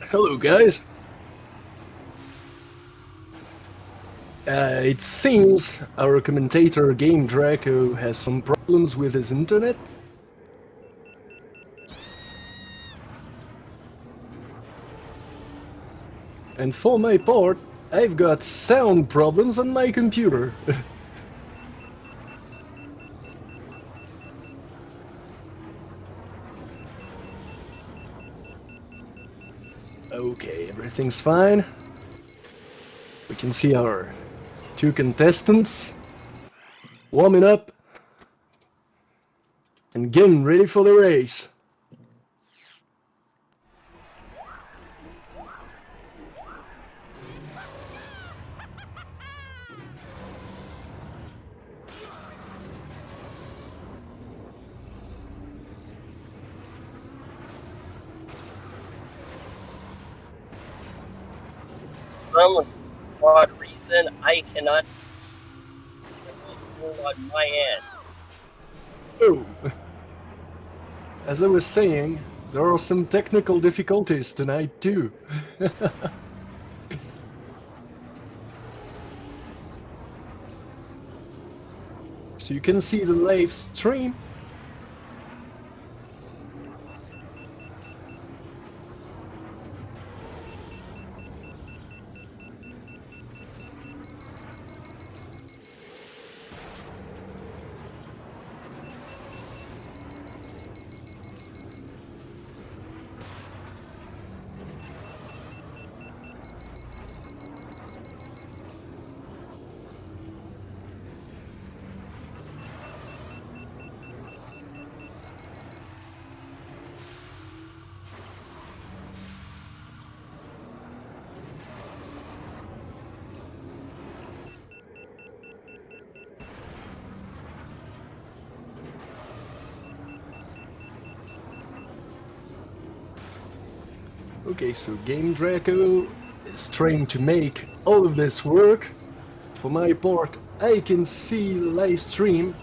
Hello, guys. It seems our commentator Game Draco has some problems with his internet. And for my part, I've got sound problems on my computer. Okay, everything's fine. We can see our two contestants warming up and getting ready for the race. Some odd reason I cannot see on my end. Oh. As I was saying, there are some technical difficulties tonight too. So you can see the live stream. Okay, so Game Draco is trying to make all of this work. For my part, I can see the live stream.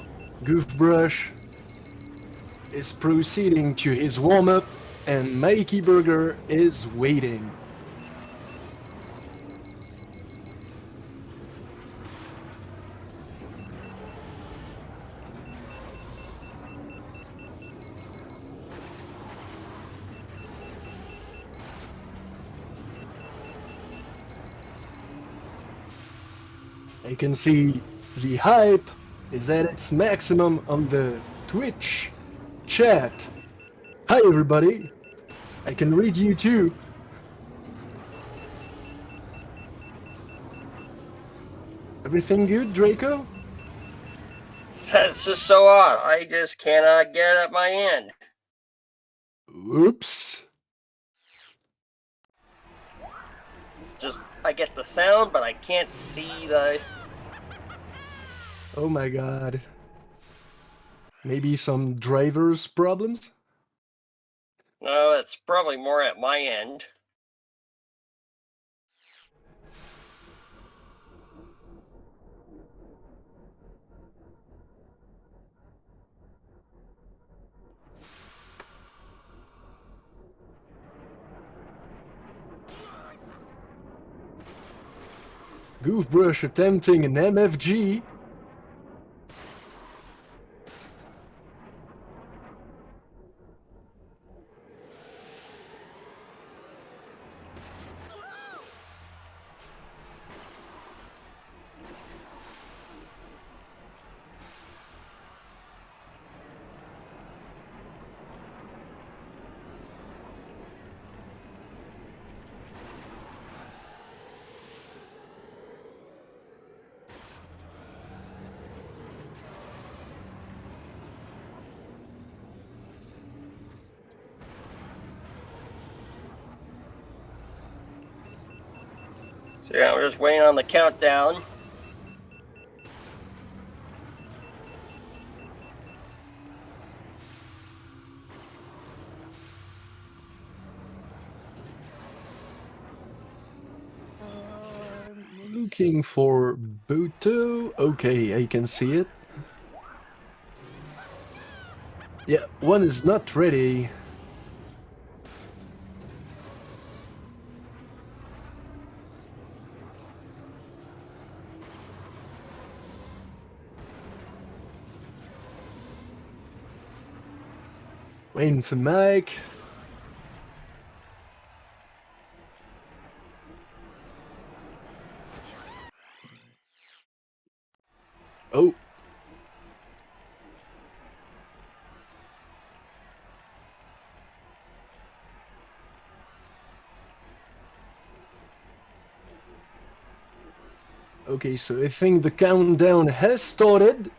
Goofbrush is proceeding to his warm-up, and Mikeyburger is waiting. I can see the hype is at its maximum on the Twitch chat. Hi everybody, I can read you too. Everything good, Draco? That's just so odd. I just cannot get at my end. Oops. It's just, I get the sound, but I can't see the... Oh my god. Maybe some drivers problems? No, it's probably more at my end. Goofbrush attempting an MFG. So yeah, we're just waiting on the countdown. I'm looking for Boto. Okay, I can see it. Yeah, one is not ready. Waiting for Mike. Oh. Okay, so I think the countdown has started,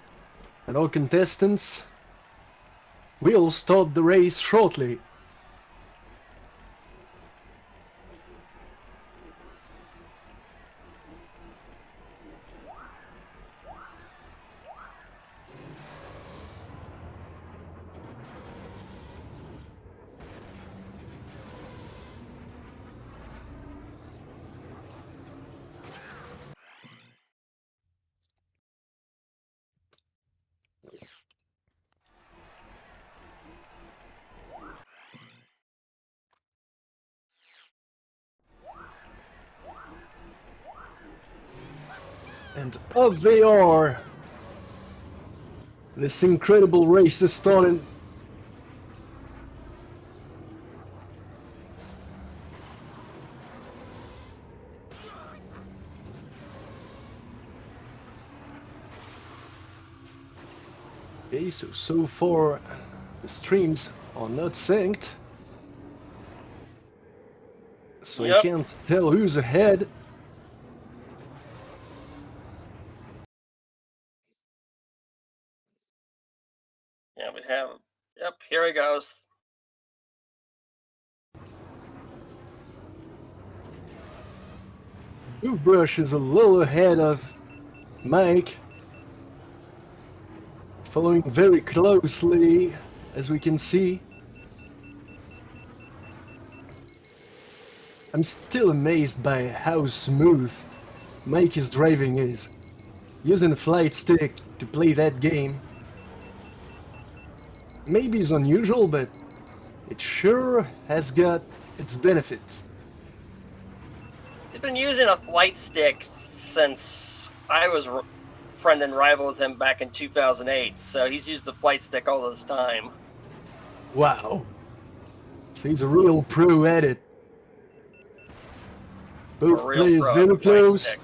and our contestants will start the race shortly. And off they are! This incredible race is starting. Okay, so far the streams are not synced. So I can't tell who's ahead. Yeah, we have. Yep, here he goes. Goofbrush is a little ahead of Mike. Following very closely, as we can see. I'm still amazed by how smooth Mike's driving is. Using a flight stick to play that game maybe is unusual, but it sure has got its benefits. He's been using a flight stick since I was friend and rival with him back in 2008, so he's used the flight stick all this time. Wow. So he's a real pro at it. Both players very close. Stick.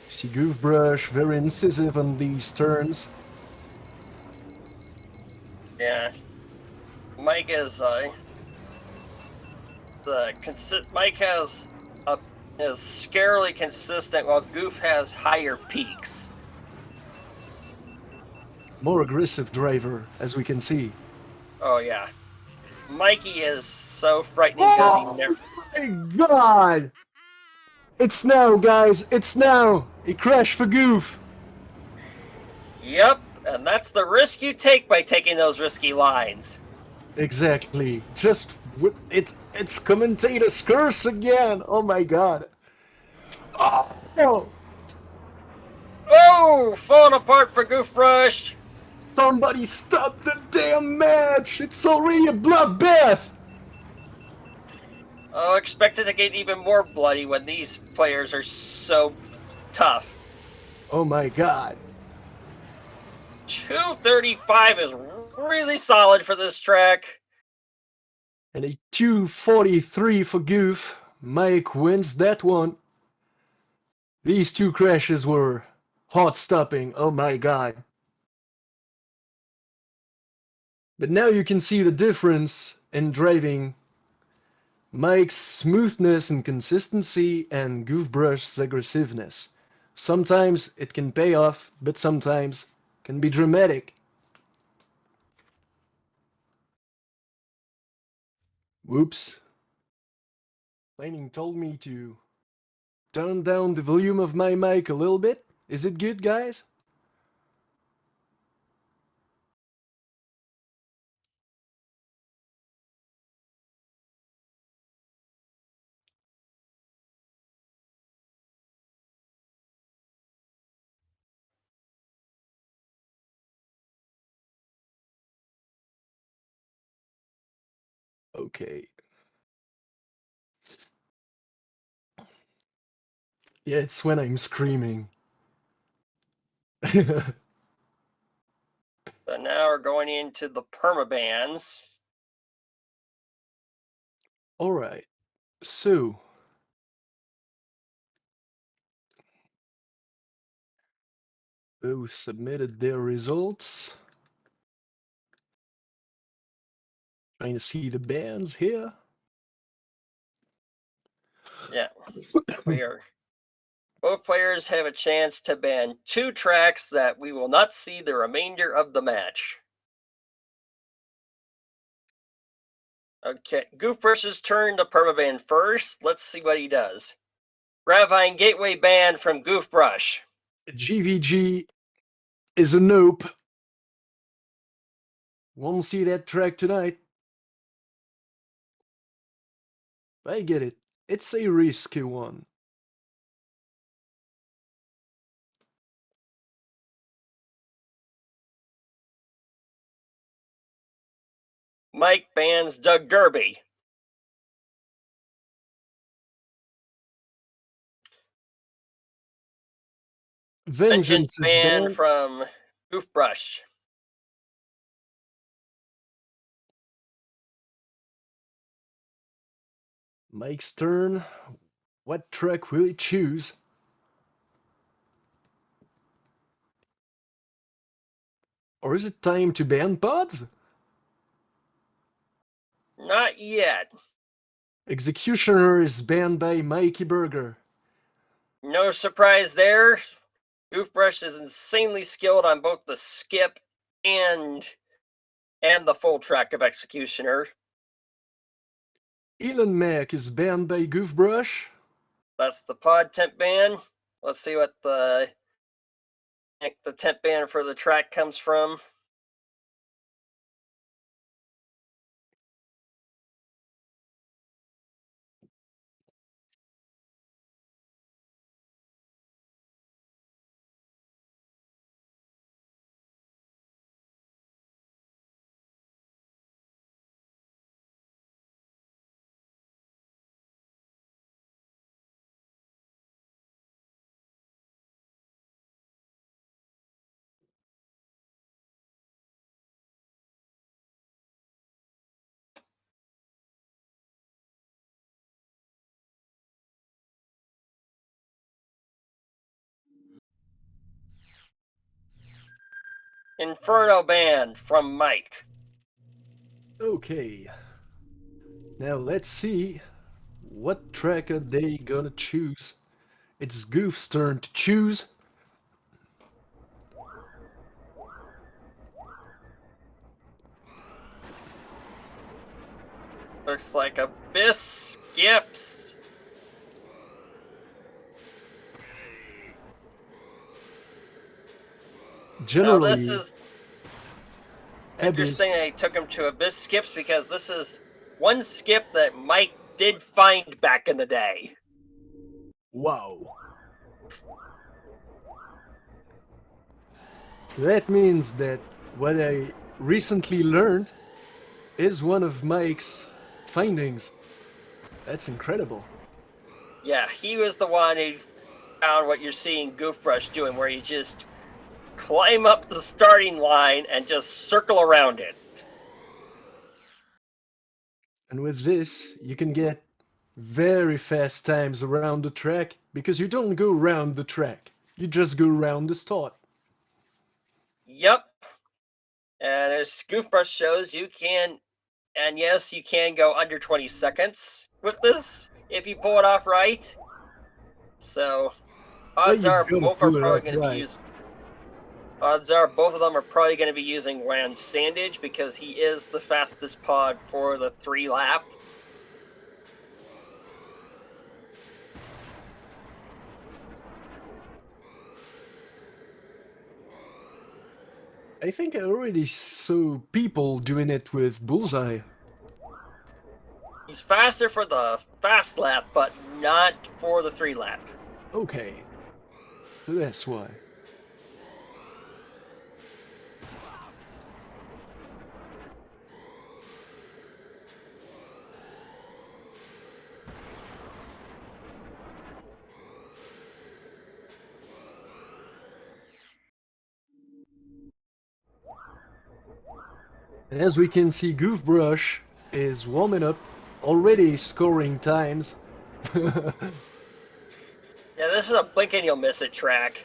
See Goofbrush very incisive on these turns. Yeah. Mike is Mike has is scarily consistent while Goof has higher peaks. More aggressive driver, as we can see. Oh yeah. Mikey is so frightening because he never. My God! It's now, guys. It's now. A crash for Goof. Yep, and that's the risk you take by taking those risky lines. Exactly. Just it's commentator's curse again. Oh my God. Oh! Oh, falling apart for Goofbrush. Somebody stop the damn match! It's already a bloodbath! Oh, expect it to get even more bloody when these players are so tough. Oh my God. 235 is really solid for this track. And a 243 for Goof. Mike wins that one. These two crashes were heart-stopping. Oh my God. But now you can see the difference in driving. Mike's smoothness and consistency and Goofbrush's aggressiveness. Sometimes it can pay off, but sometimes can be dramatic. Whoops. Lightning told me to turn down the volume of my mic a little bit. Is it good, guys? Okay. Yeah, it's when I'm screaming. So now we're going into the permabands. All right. So, both submitted their results. Trying to see the bands here. Yeah, we are. Both players have a chance to ban 2 tracks that we will not see the remainder of the match. Okay, Goofbrush's turn to permaban first. Let's see what he does. Gravine Gateway ban from Goofbrush. GVG is a nope. Won't see that track tonight. I get it. It's a risky one. Mike bans Doug Derby. Vengeance Vengeance is ban banned. from Goofbrush. Mike's turn. What track will he choose? Or is it time to ban pods? Not yet. Executioner is banned by Mikeyburger. No surprise there. Goofbrush is insanely skilled on both the skip and the full track of Executioner. Elon Mac is banned by Goofbrush. That's the pod temp ban. Let's see what the temp ban for the track comes from. Inferno ban from Mike. Okay. Now let's see what track are they gonna choose. It's Goof's turn to choose. Looks like Abyss skips. Now this Generally, is interesting. Abyss. They took him to Abyss skips because this is one skip that Mike did find back in the day. Wow. So that means that what I recently learned is one of Mike's findings. That's incredible. Yeah, he was the one who found what you're seeing Goofbrush doing, where you just climb up the starting line and just circle around it. And with this, you can get very fast times around the track because you don't go round the track. You just go round the start. Yep. And as Goofbrush shows, you can, and yes, you can go under 20 seconds with this if you pull it off right. So, But odds you are gotta both are pull it probably up going to be right. used. Odds are both of them are probably going to be using Land Sandage because he is the fastest pod for the 3 lap. I think I already saw people doing it with Bullseye. He's faster for the fast lap, but not for the 3 lap. Okay. So that's why. And as we can see, Goofbrush is warming up, already scoring times. Yeah, this is a blink and you'll miss it track.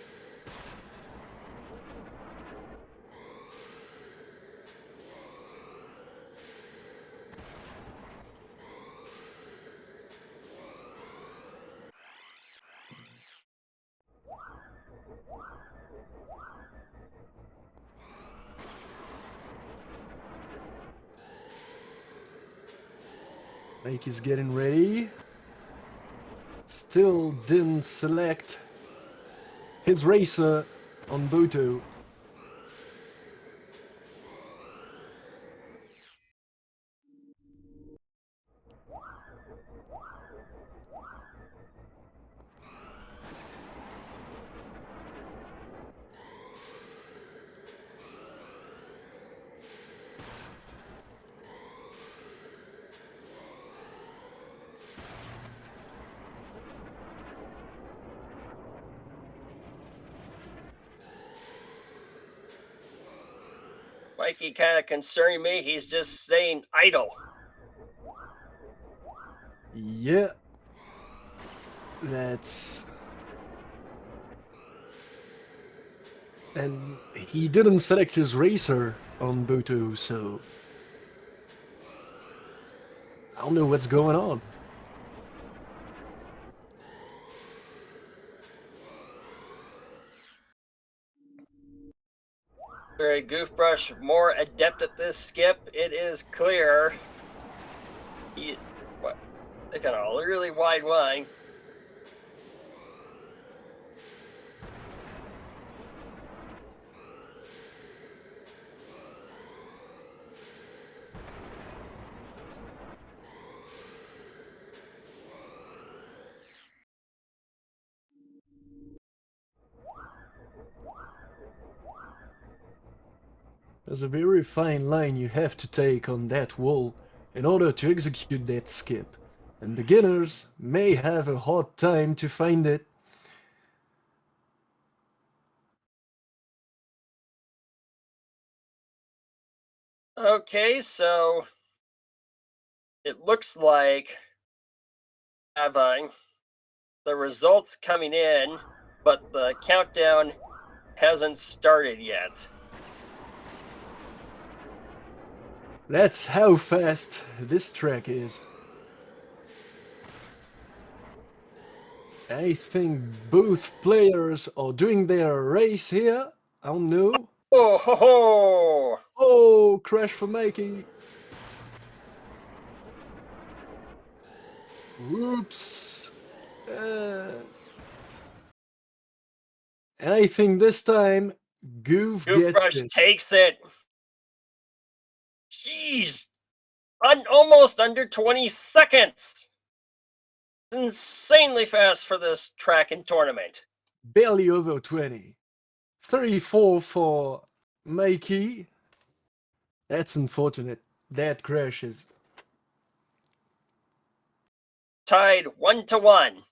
Mike is getting ready. Still didn't select his racer on Boto. Mikey kind of concerning me. He's just staying idle. Yeah. That's... And he didn't select his racer on Boto, so... I don't know what's going on. Very Goofbrush more adept at this skip. It is clear. They got a really wide line. There's a very fine line you have to take on that wall in order to execute that skip, and beginners may have a hard time to find it. Okay, so it looks like having the results coming in, but the countdown hasn't started yet. That's how fast this track is. I think both players are doing their race here. I don't know. Oh ho ho! Oh, crash for Mikey. Whoops. And I think this time, Goof gets Goofbrush it. takes it. Jeez, almost under 20 seconds. It's insanely fast for this track and tournament. Barely over 20. 34 for Mikey. That's unfortunate. That crashes. Tied 1-1.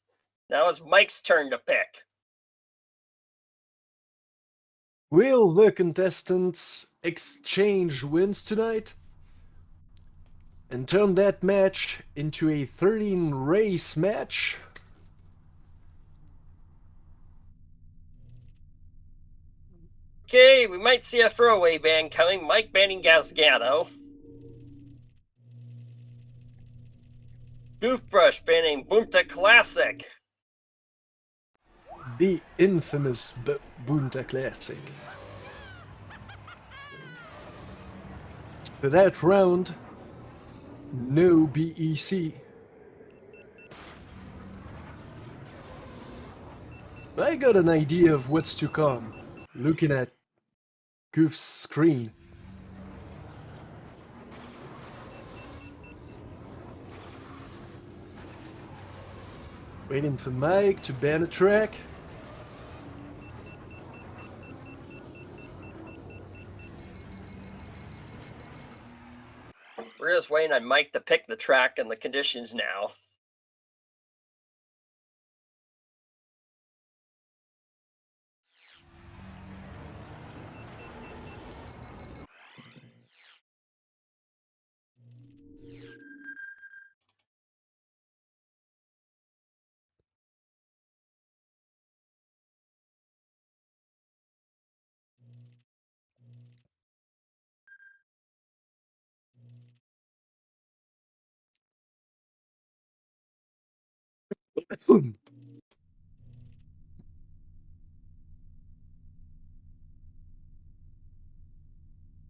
Now it's Mike's turn to pick. Will the contestants exchange wins tonight and turn that match into a 13 race match? Okay, we might see a throwaway ban coming. Mike banning Gasgano. Goofbrush banning Bunta Classic. The infamous Bunta Classic. For that round, no BEC. I got an idea of what's to come, looking at Goof's screen. Waiting for Mike to ban a track. We're just waiting on Mike to pick the track and the conditions now.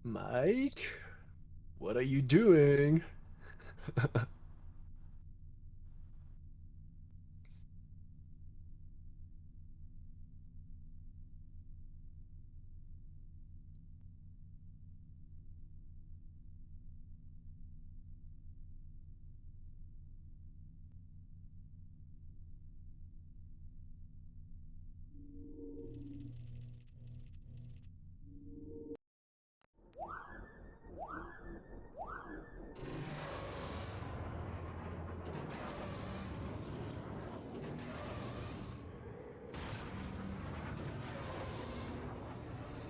Mike, what are you doing?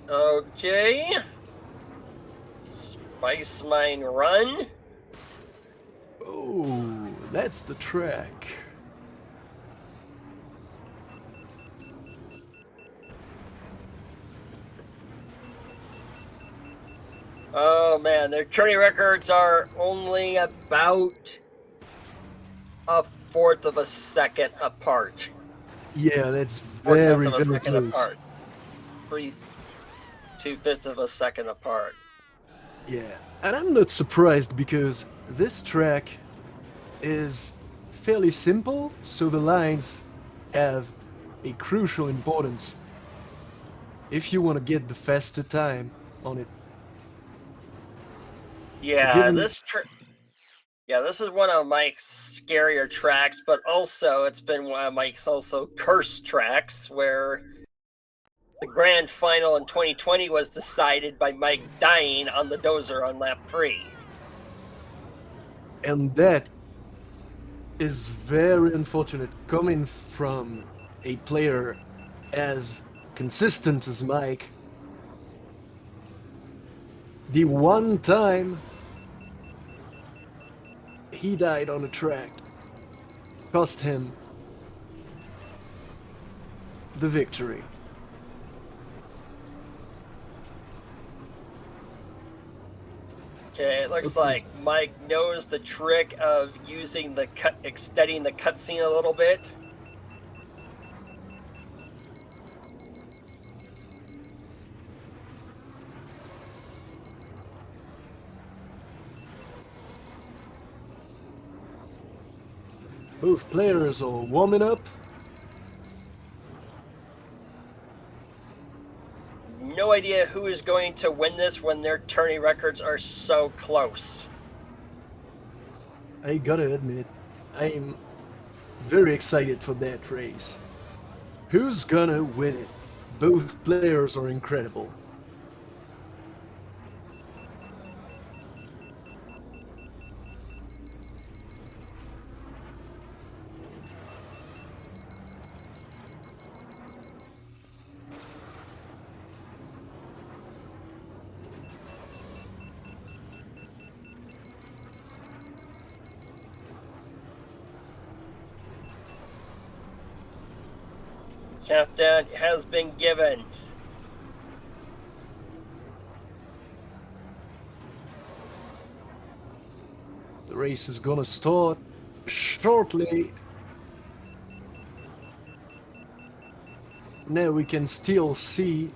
Okay. Spice Mine Run. Oh, that's the track. Oh man, their turning records are only about a fourth of a second apart. Yeah, that's Four tenths very, of a very second close. apart. 2/5 of a second apart. Yeah, and I'm not surprised because this track is fairly simple, so the lines have a crucial importance if you want to get the faster time on it. So Yeah, given this is one of Mike's scarier tracks, but also it's been one of Mike's also cursed tracks where the grand final in 2020 was decided by Mike dying on the dozer on lap 3. and that is very unfortunate coming from a player as consistent as Mike. The one time he died on a track cost him the victory. Okay, it looks Okay, like Mike knows the trick of using the extending the cutscene a little bit. both players are warming up. No idea who is going to win this when their turning records are so close. I gotta admit, I'm very excited for that race. Who's gonna win it? Both players are incredible. Countdown has been given. The race is gonna start shortly. Now we can still see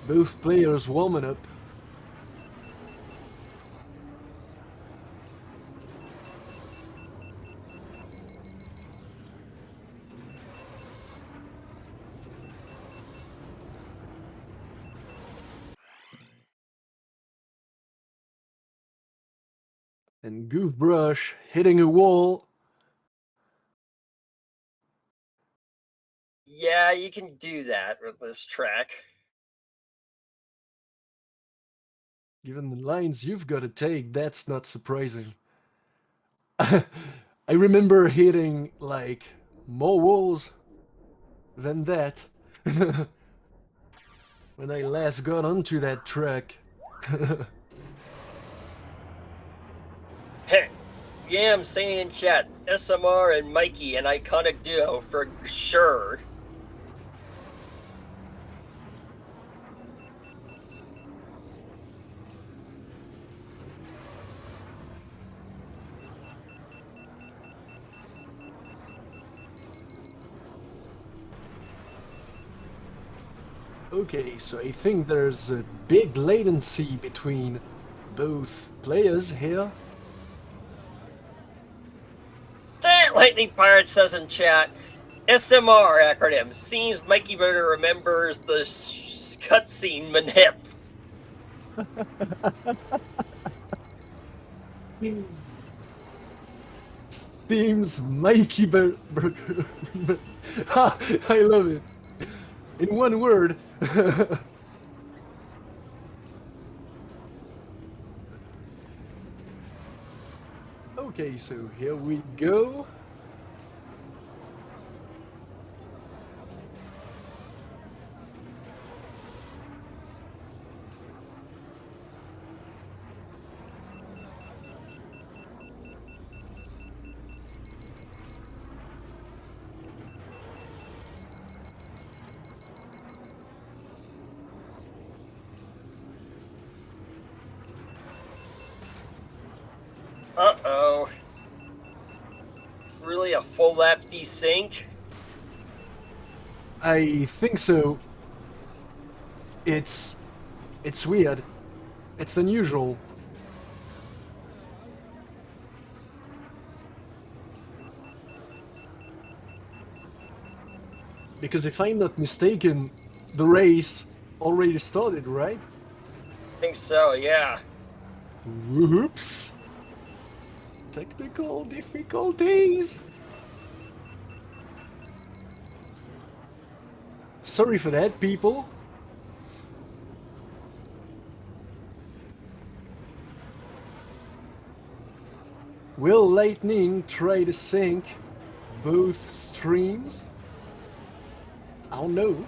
both players warming up. And Goofbrush hitting a wall. Yeah, you can do that with this track. Given the lines you've got to take, that's not surprising. I remember hitting like more walls than that when I last got onto that track. Hey, yeah, I'm saying in chat, SMR and Mikey, an iconic duo for sure. Okay, so I think there's a big latency between both players here. Lightning Pirate says in chat, SMR acronym. Seems Mikeyburger remembers the cutscene manip. Seems Mikeyburger. Ha! I love it. In one word. Okay, so here we go. Uh-oh. Really a full lap desync? I think so. It's weird. It's unusual. Because if I'm not mistaken, the race already started, right? I think so, yeah. Whoops! Technical difficulties! Sorry for that, people. Will Lightning try to sync both streams? I don't know.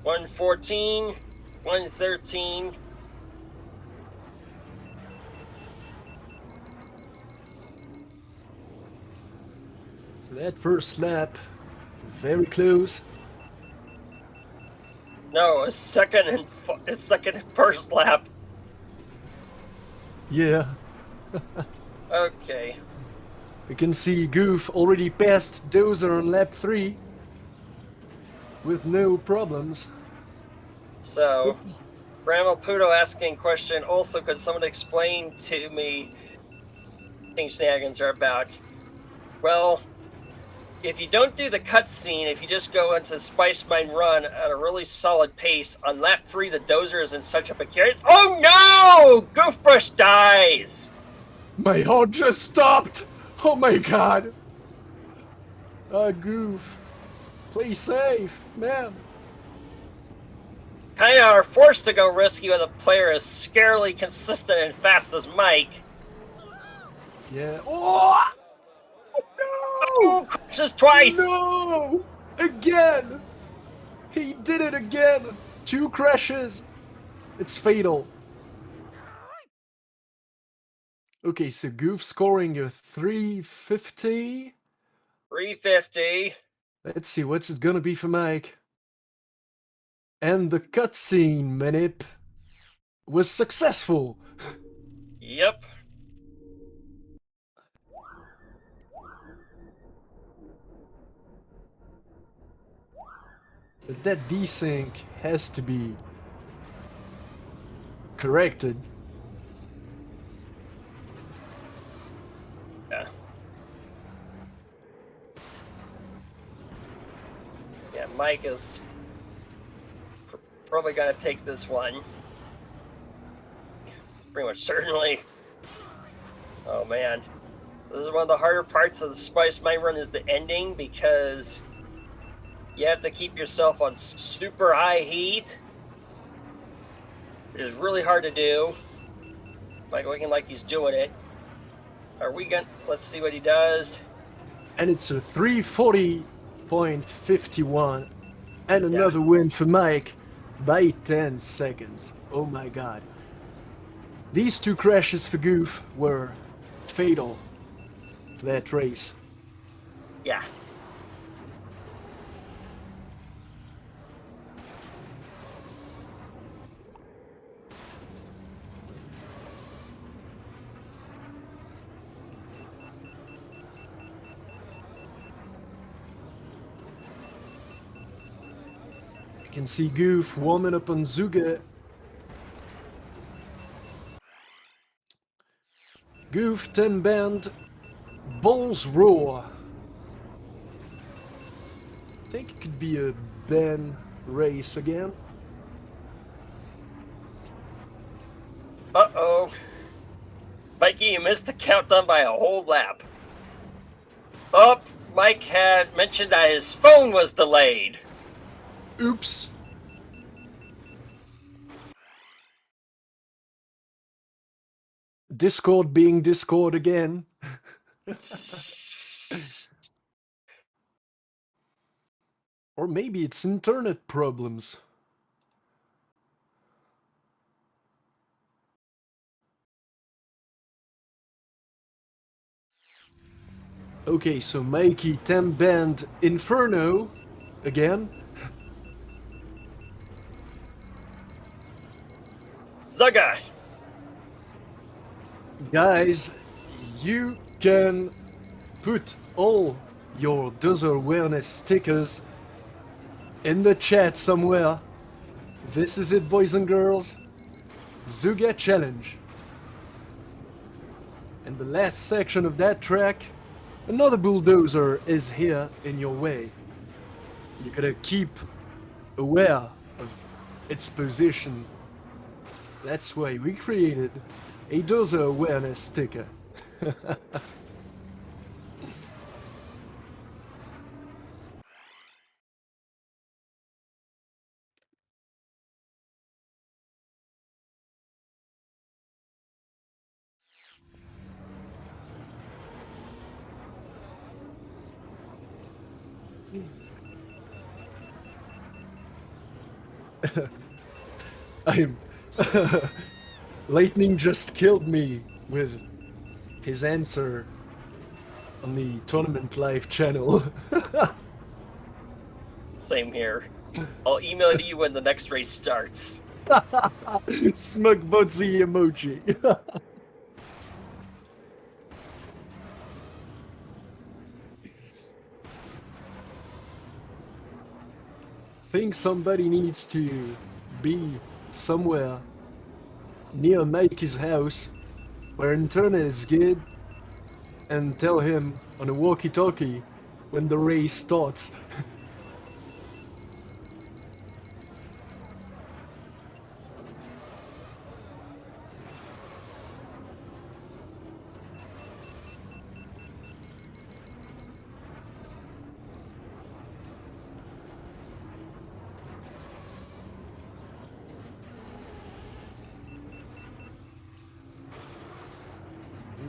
114, 113. So that first lap, very close. No, a second and first lap. Yeah. Okay. We can see Goof already passed Dozer on lap 3 with no problems. So, Oops. Bramble Puto asking question, also could someone explain to me what shenanigans are about? Well, if you don't do the cutscene, if you just go into Spice Mine Run at a really solid pace, on lap 3 the Dozer is in such a precarious— Oh no! Goofbrush dies! My heart just stopped! Oh my god! Goof. Play safe, man. Kinda are forced to go risky with a player as scarily consistent and fast as Mike. Yeah. Oh! Oh, crashes twice! No! Again! He did it again! 2 crashes! It's fatal. Okay, so Goof scoring a 350. 350. Let's see, what's it gonna be for Mike? And the cutscene manip was successful. Yep. But that desync has to be corrected. Yeah. Yeah, Mike is probably gonna take this one. Pretty much certainly. Oh man. This is one of the harder parts of the Spice Mine Run is the ending, because you have to keep yourself on super high heat, which is really hard to do. Like looking like he's doing it. Are we gonna— let's see what he does. And it's a 340.51. And another win for Mike by 10 seconds. Oh my god. These 2 crashes for Goof were fatal for that race. Yeah. Can see Goof warming up on Zuga. Goof 10 band, balls roar. I think it could be a Ben race again. Uh-oh. Mikey, you missed the countdown by a whole lap. Oh, Mike had mentioned that his phone was delayed. Oops. Discord being Discord again. Or maybe it's internet problems. Okay, so Mikey 10 band Inferno again. Zuga! Guys, you can put all your Dozer awareness stickers in the chat somewhere. This is it, boys and girls. Zuga Challenge. And the last section of that track, another bulldozer is here in your way. You gotta keep aware of its position. That's why we created a dozer awareness sticker. I'm... Lightning just killed me with his answer on the Tournament Live channel. Same here. I'll email you when the next race starts. Smug Budsy emoji. Think somebody needs to be somewhere near Mikey's house where internet is good and tell him on a walkie-talkie when the race starts.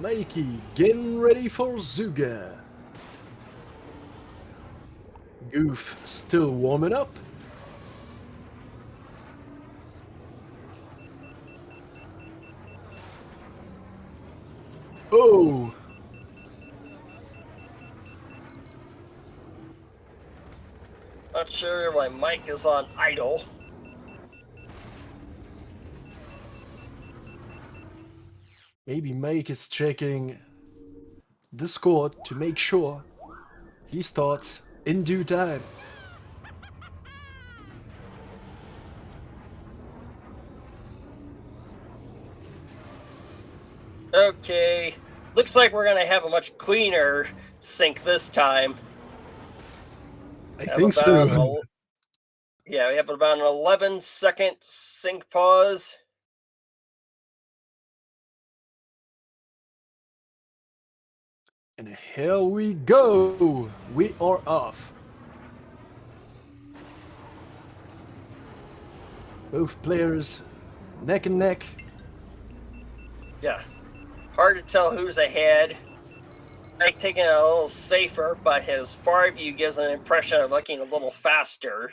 Mikey getting ready for Zuga. Goof still warming up. Oh! Not sure why Mike is on idle. Maybe Mike is checking Discord to make sure he starts in due time. Okay, looks like we're gonna have a much cleaner sync this time. I think so. Yeah, we have about an 11-second sync pause. And here we go. We are off. Both players neck and neck. Yeah, hard to tell who's ahead. Mike taking it a little safer, but his far view gives an impression of looking a little faster.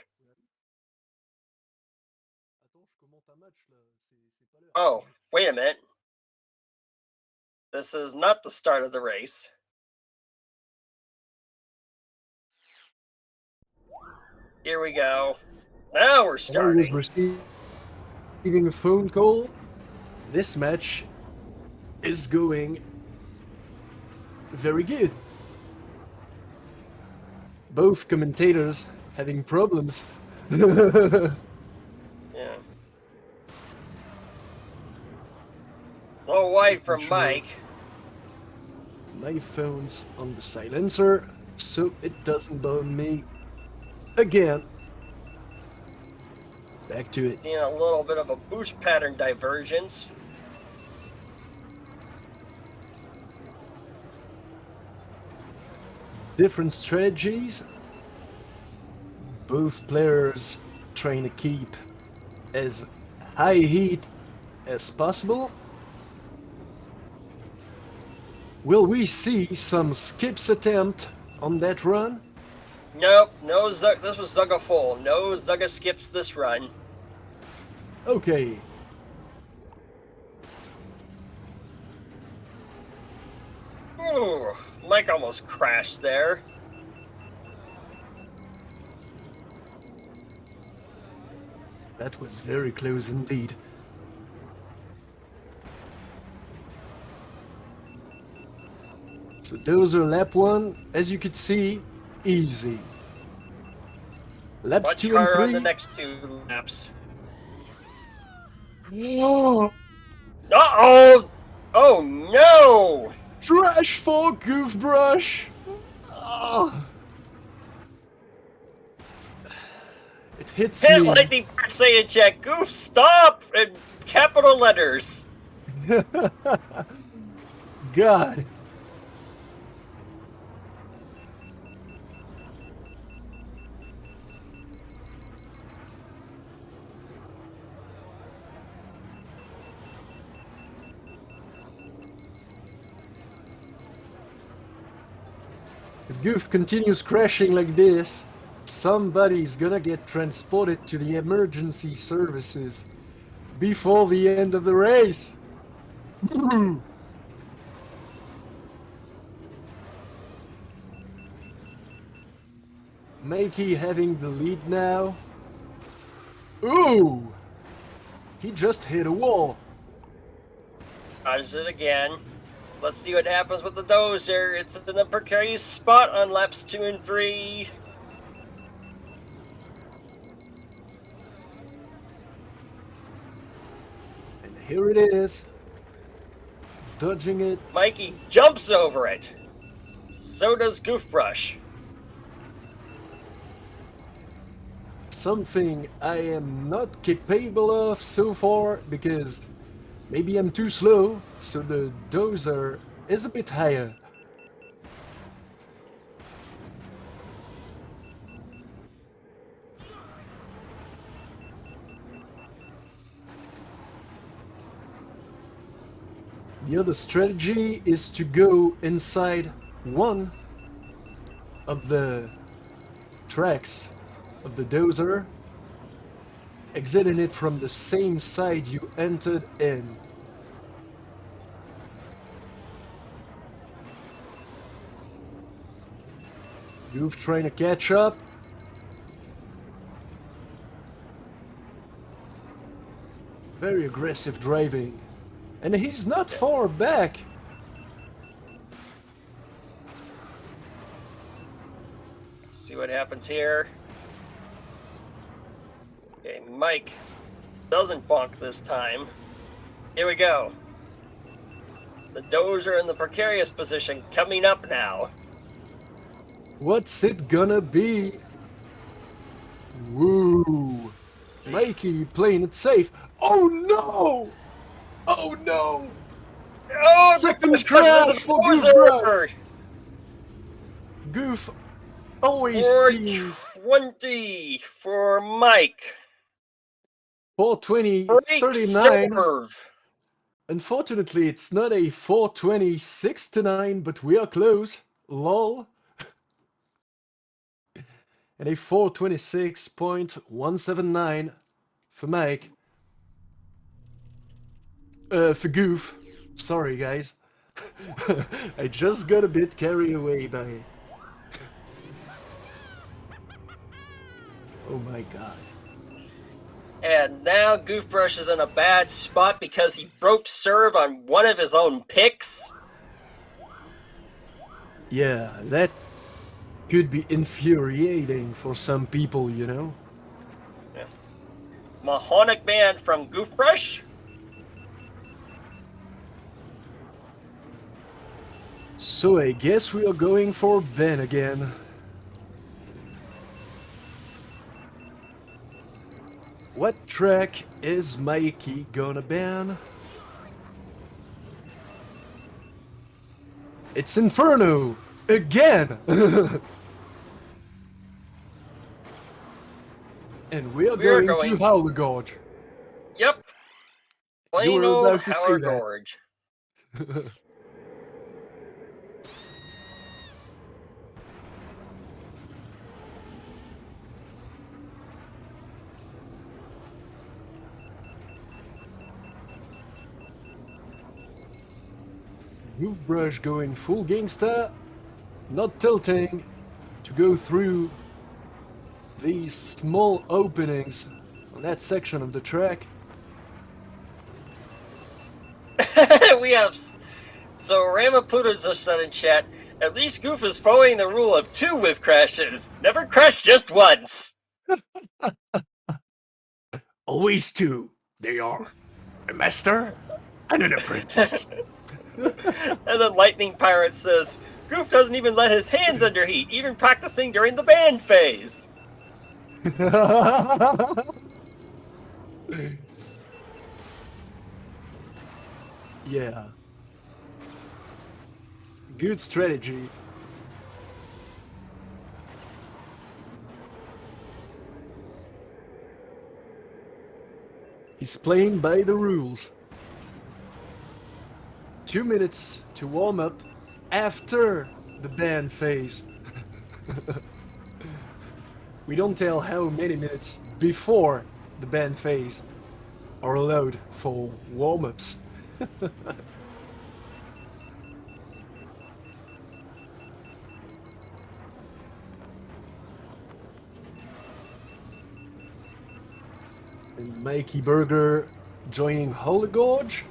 Oh, wait a minute. This is not the start of the race. Here we go. Now we're starting. I was receiving a phone call. This match is going very good. Both commentators having problems Yeah. Low white from Sure. Mike. My phone's on the silencer, so it doesn't burn me again. Back to it. Seeing a little bit of a boost pattern divergence. Different strategies. Both players trying to keep as high heat as possible. Will we see some skips attempt on that run? Nope, no Zug. This was Zugga full. No Zugga skips this run. Okay. Ooh, Mike almost crashed there. That was very close indeed. So those are lap 1, as you could see, easy. Laps Much 2 and harder 3. on the next 2 laps. Oh, Uh-oh! Oh no! trash for goofbrush. Oh. It hits Hit me. lightning saying check. Goof, stop! In capital letters. God. If Goof continues crashing like this, somebody's gonna get transported to the emergency services before the end of the race. Mikey having the lead now. Ooh! He just hit a wall. Dodges it again. Let's see what happens with the dozer. It's in the precarious spot on laps 2 and 3. And here it is. Dodging it. Mikey jumps over it. So does Goofbrush. Something I am not capable of so far because maybe I'm too slow, so the dozer is a bit higher. The other strategy is to go inside one of the tracks of the dozer, exiting it from the same side you entered in. Goof trying to catch up. Very aggressive driving. And he's not far back. See what happens here. Okay, Mike doesn't bonk this time. Here we go. The dozer in the precarious position coming up now. What's it gonna be? Woo! Mikey playing it safe. Oh no! Oh no! Oh, Second crash for Goofbrush! Goof always sees 420 for Mike. 420, Break 39. serve. Unfortunately, it's not a 426 to 9, but we are close. Lol. And a 426.179 for Mike. For Goof. Sorry, guys. I just got a bit carried away by... Oh my god. And now Goofbrush is in a bad spot because he broke serve on one of his own picks. Yeah, that could be infuriating for some people, you know? Mahonic Man from Goofbrush. So I guess we are going for Ben again. What track is Mikey gonna ban? It's Inferno! Again! And we are going to Howler Gorge. Yep. Plain You were old about to say Howler that. Gorge. Goofbrush going full gangsta, not tilting, to go through these small openings on that section of the track. We have... So Ramapluto just said in chat, at least Goof is following the rule of 2 with crashes. Never crash just once. Always 2. They are a master and an apprentice. And then Lightning Pirate says, Goof doesn't even let his hands underheat, even practicing during the band phase. Yeah. Good strategy. He's playing by the rules. 2 minutes to warm up after the band phase. We don't tell how many minutes before the band phase are allowed for warm-ups. And Mikeyburger joining Holy Gorge.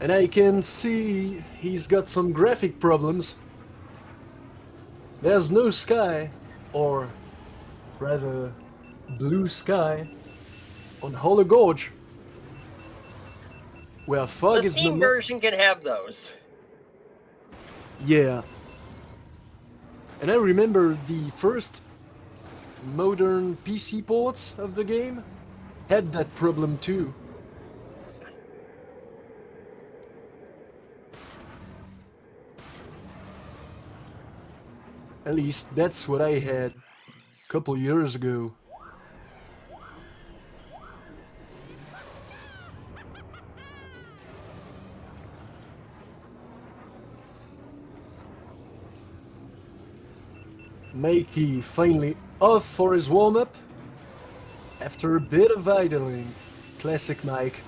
And I can see he's got some graphic problems. There's no sky, or rather blue sky, on Holy Gorge, where fog The is Steam version can have those. Yeah. And I remember the first modern PC ports of the game had that problem too. At least that's what I had a couple years ago. Mikey finally off for his warm-up after a bit of idling. Classic Mike.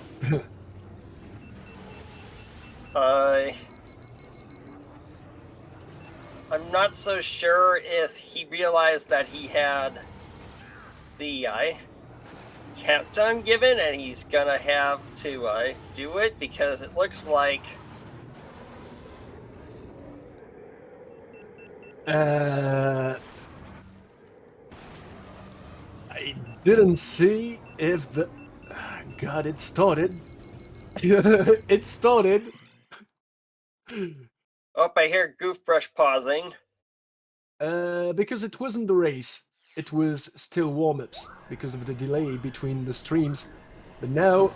I'm not so sure if he realized that he had the countdown given and he's gonna have to do it, because it looks like I didn't see if the... God, it started. It started. oh, I hear Goofbrush pausing. Because it wasn't the race. It was still warm-ups because of the delay between the streams. But now...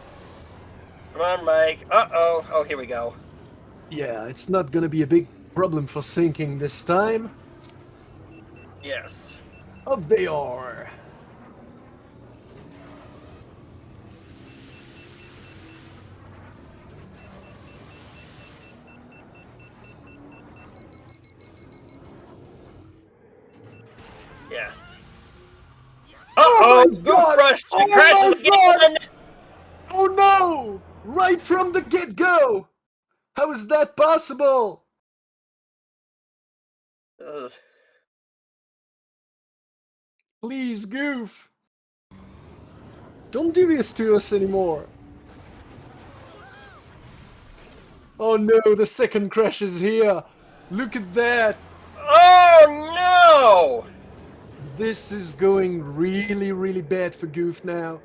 Come on, Mike. Uh-oh. Oh, here we go. Yeah, it's not gonna be a big problem for syncing this time. Yes. Oh, they are. Yeah. Uh-oh! Goofbrush crashes again! Oh no! Right from the get-go! How is that possible? Ugh. Please, Goof. Don't do this to us anymore. Oh no, the second crash is here. Look at that. Oh no! This is going really, really bad for Goof now.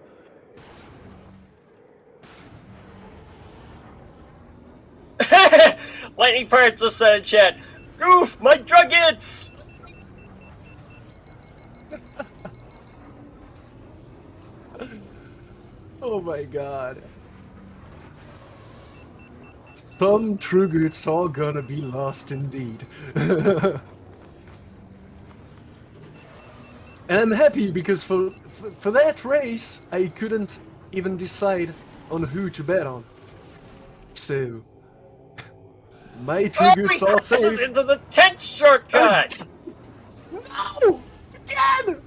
Lightning Pirates just said in chat, Goof, my drug hits! Oh my god. Some true goods are gonna be lost indeed. And I'm happy because for that race, I couldn't even decide on who to bet on. So, my true Oh, he goods are crashes safe. into the tent shortcut! No! Again!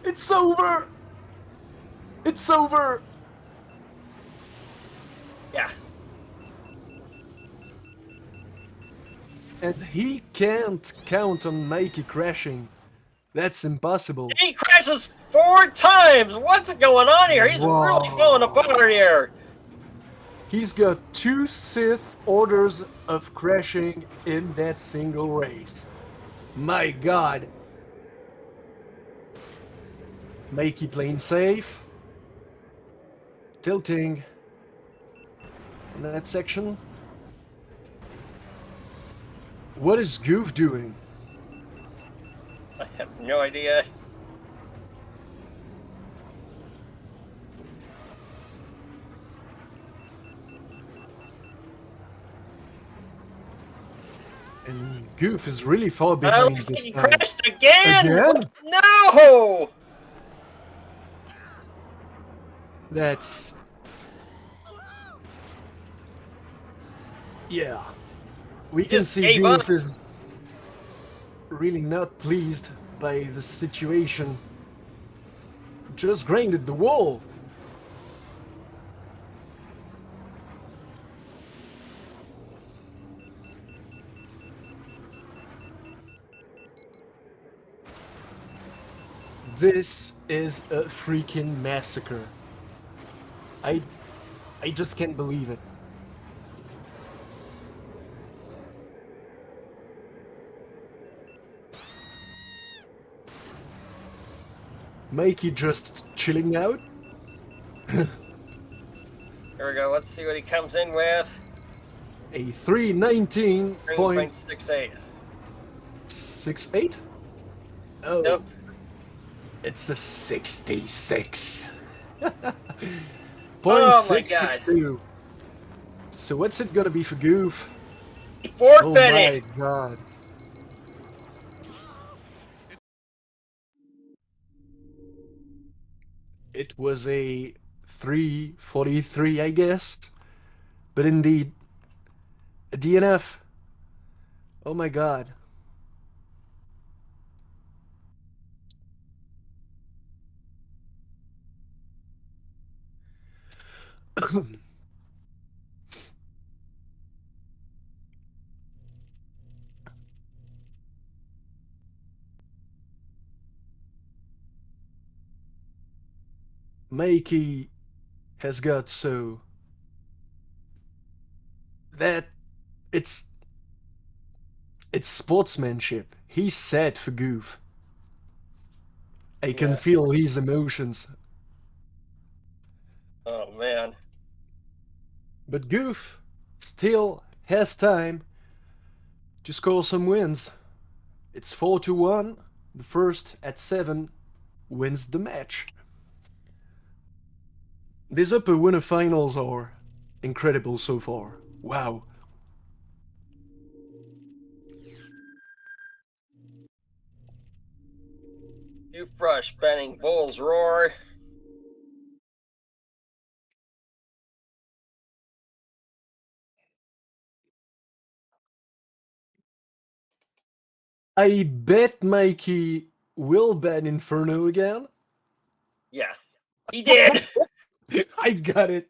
It's over! It's over! Yeah. And he can't count on Mikey crashing. That's impossible. He crashes 4 times! What's going on here? He's really falling Wow. apart here! He's got 2 Sith orders of crashing in that single race. My god. Mikey playing safe. Tilting in that section. What is Goof doing? I have no idea. And Goof is really far Oh, behind looks this like he time. crashed again! Again? No! That's... Yeah. We can Just see gave Goof up. is really not pleased by the situation. Just grinded the wall. This is a freaking massacre. I just can't believe it. Mikey just chilling out. Here we go. Let's see what he comes in with. A 319.68. 3.68. Oh, Nope. it's a 66. Oh my god. 0.662. So what's it gonna be for Goof? He Oh forfeited. my god. It was a 343, I guess. But indeed, a DNF. Oh my god. Mikey has got so that it's sportsmanship. He's sad for Goof. I can Yeah. feel his emotions. Oh man. But Goof still has time to score some wins. It's 4-1. The first at 7 wins the match. These upper winner finals are incredible so far. Wow. Goofbrush banning Bull's Roar. I bet Mikey will ban Inferno again. Yeah. He did. I got it.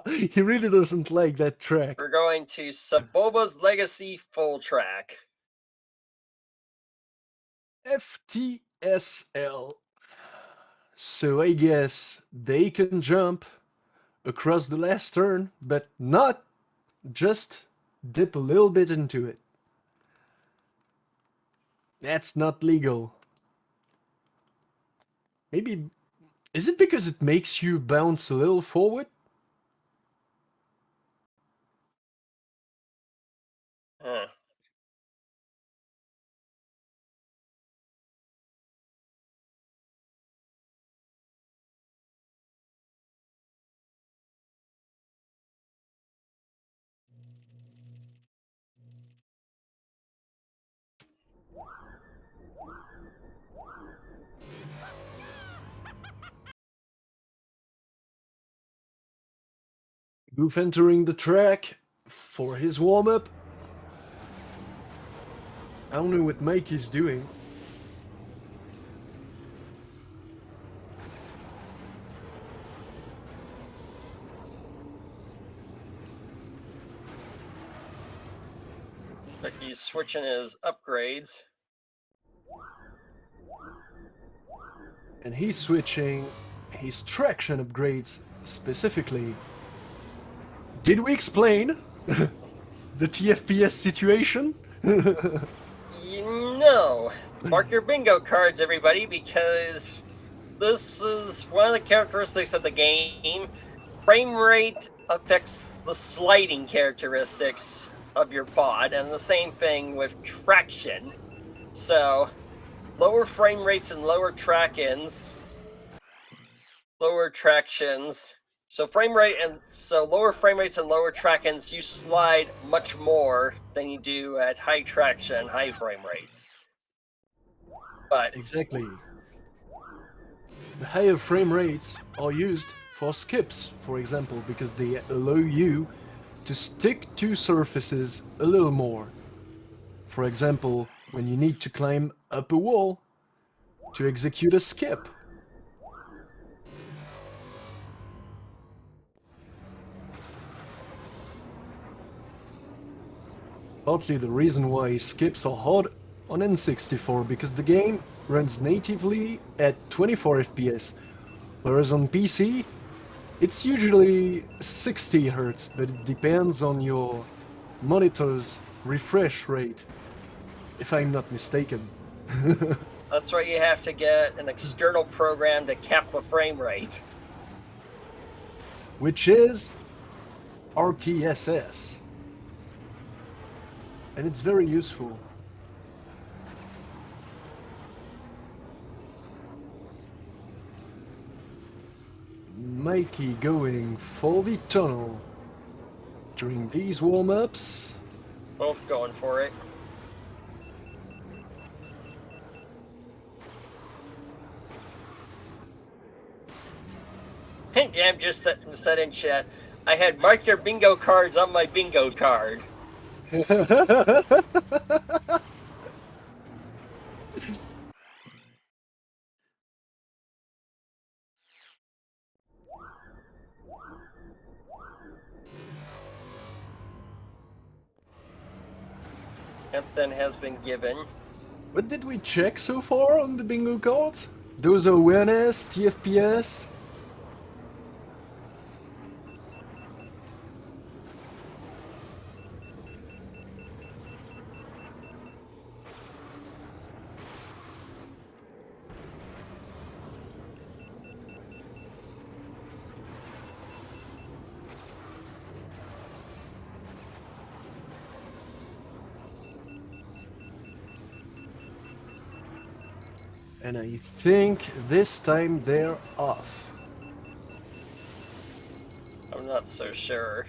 He really doesn't like that track. We're going to Saboba's Legacy Full Track. FTSL. So I guess they can jump across the last turn, but not just dip a little bit into it. That's not legal. Maybe, is it because it makes you bounce a little forward? Huh. Goof entering the track for his warm-up. I don't know what Mike is doing. Like he's switching his upgrades. And he's switching his traction upgrades specifically. Did we explain the TFPS situation? You know, mark your bingo cards, everybody, because this is one of the characteristics of the game. Frame rate affects the sliding characteristics of your pod, and the same thing with traction. So, lower frame rates and lower track-ins, lower tractions. So lower frame rates and lower track-ins, you slide much more than you do at high traction, high frame rates. But Exactly. The higher frame rates are used for skips, for example, because they allow you to stick to surfaces a little more. For example, when you need to climb up a wall to execute a skip. Partly the reason why skips are hard on N64, because the game runs natively at 24 FPS, whereas on PC it's usually 60 Hz, but it depends on your monitor's refresh rate, if I'm not mistaken. that's why you have to get an external program to cap the frame rate. Which is RTSS. And it's very useful. Mikey going for the tunnel during these warm-ups. Both going for it. Damn just said in chat, I had mark your bingo cards on my bingo card. Captain has been given. What did we check so far on the bingo cards? Those are awareness, TFPS. And I think this time they're off. I'm not so sure.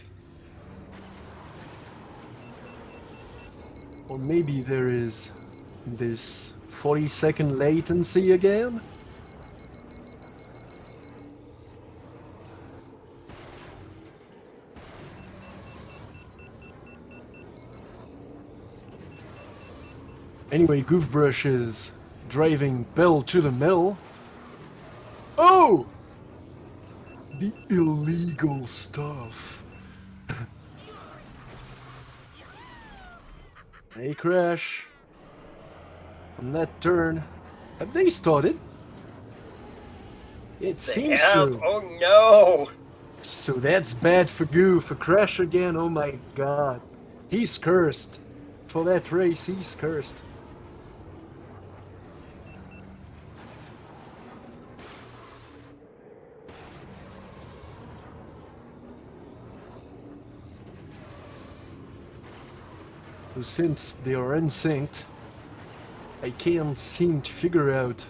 Or maybe there is this 40-second latency again? Anyway, Goofbrush is driving Bell to the mill. Oh! The illegal stuff. Hey, Crash. On that turn. Have they started? It seems so. Oh no! So that's bad for Goof. For Crash again, oh my god. He's cursed. For that race, he's cursed. So since they are unsynced, I can't seem to figure out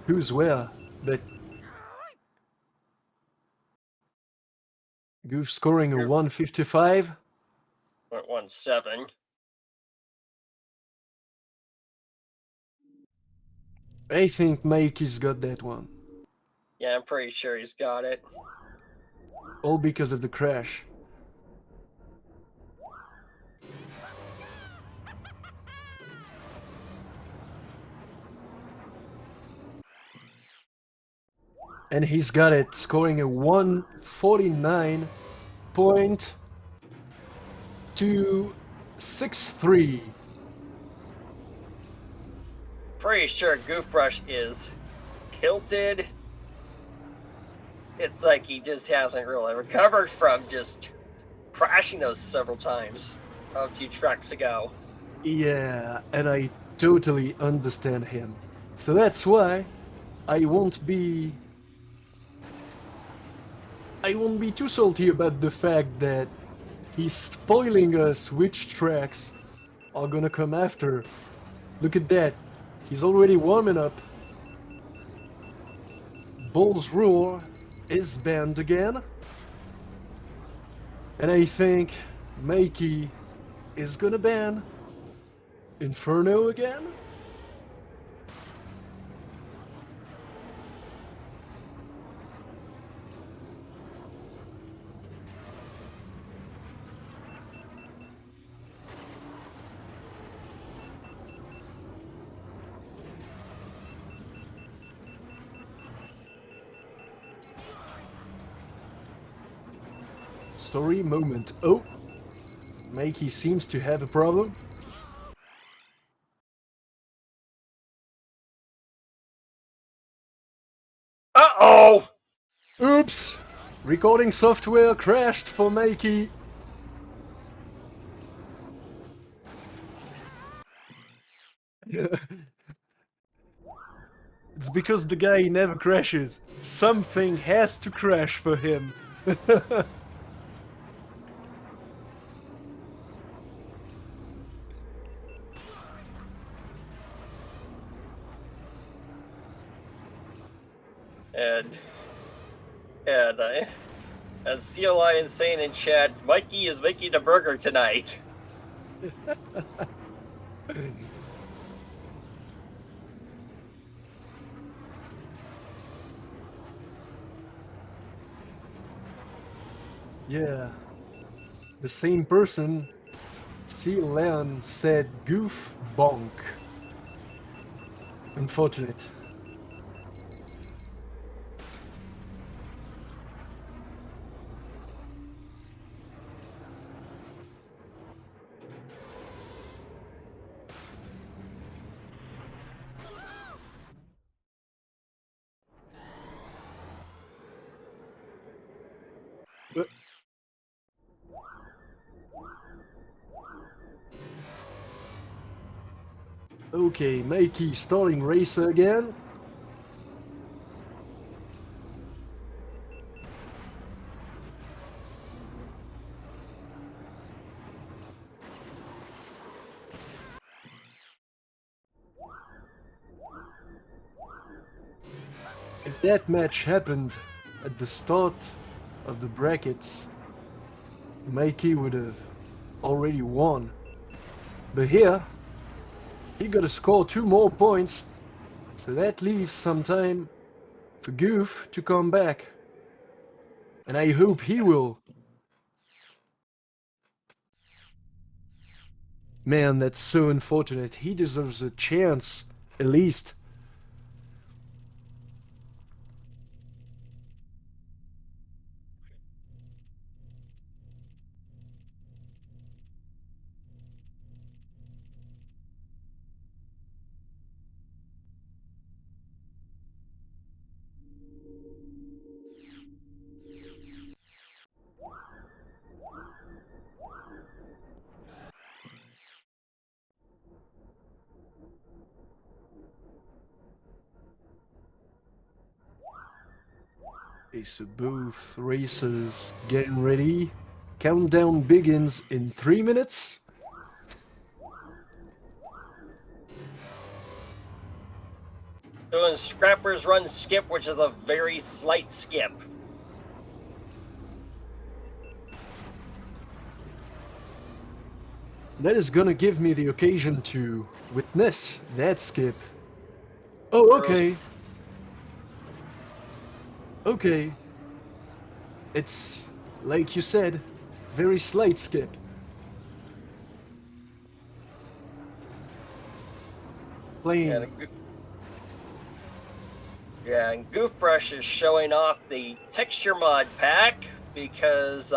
who's where, but Goof scoring a 155. 0.17. I think Mikey's got that one. Yeah, I'm pretty sure he's got it. All because of the crash. And he's got it, scoring a 149.263. Pretty sure Goofbrush is tilted. It's like he just hasn't really recovered from just crashing those several times a few tracks ago. Yeah, and I totally understand him. So that's why I won't be too salty about the fact that he's spoiling us which tracks are gonna come after. Look at that. He's already warming up. Bull's Roar is banned again. And I think Mikey is gonna ban Inferno again. Story moment. Oh, Mikey seems to have a problem. Uh-oh! Oops! Recording software crashed for Mikey. It's because the guy never crashes. Something has to crash for him. And CLI Insane in chat, Mikey is making a burger tonight. Yeah. The same person, C. Leon, said goof bonk. Unfortunate. Uh, Okay, Mikey starting racer again. If that match happened at the start of the brackets, Mikey would have already won. But here, he gotta score 2 more points, so that leaves some time for Goof to come back. And I hope he will. Man, that's so unfortunate. He deserves a chance, at least. Okay, so both racers getting ready. Countdown begins in 3 minutes. Doing Scrapper's Run skip, which is a very slight skip. That is gonna give me the occasion to witness that skip. Oh, okay. Okay. It's, like you said, very slight skip. Playing. Yeah, and Goofbrush is showing off the texture mod pack because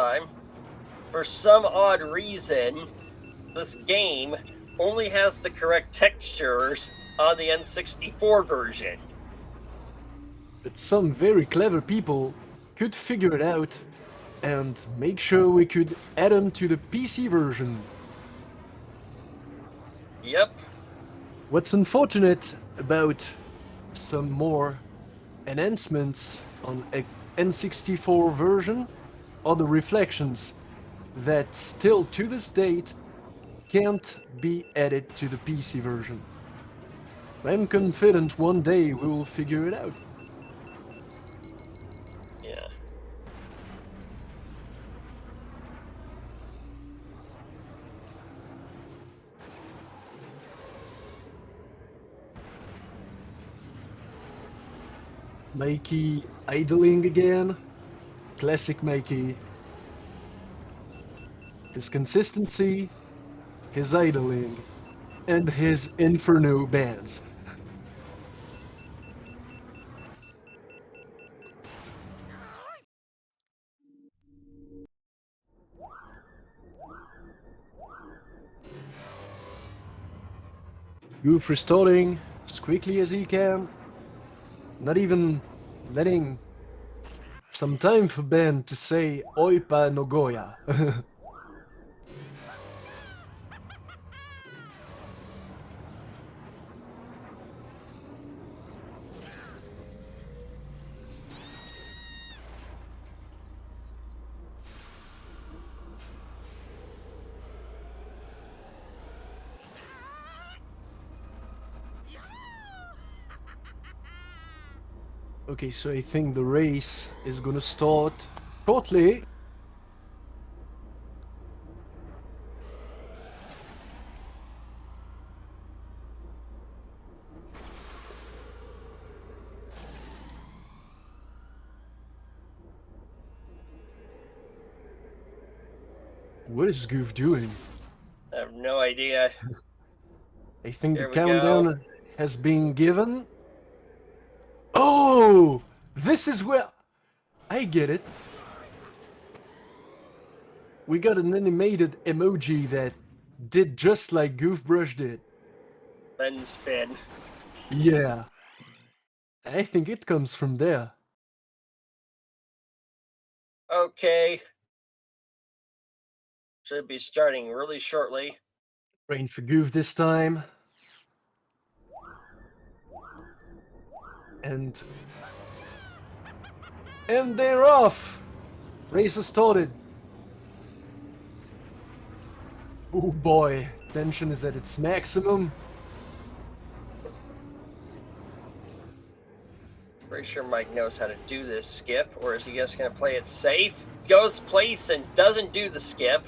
for some odd reason, this game only has the correct textures on the N64 version. But some very clever people could figure it out and make sure we could add them to the PC version. Yep. What's unfortunate about some more enhancements on a N64 version are the reflections that still to this date can't be added to the PC version. I'm confident one day we will figure it out. Yeah. Mikey idling again. Classic Mikey. His consistency, his idling, and his Inferno bands. Goof restoring as quickly as he can. Not even letting some time for Ben to say Oipa Nogoya. Okay, so I think the race is gonna start shortly. What is Goof doing? I have no idea. I think Here the we go. countdown has been given. Oh! This is where... I get it. We got an animated emoji that did just like Goofbrush did. Ben spin. Yeah. I think it comes from there. Okay. Should be starting really shortly. Rain for Goof this time. And they're off! Race has started. Oh boy, tension is at its maximum. Pretty sure Mike knows how to do this skip, or is he just going to play it safe? Goes place and doesn't do the skip.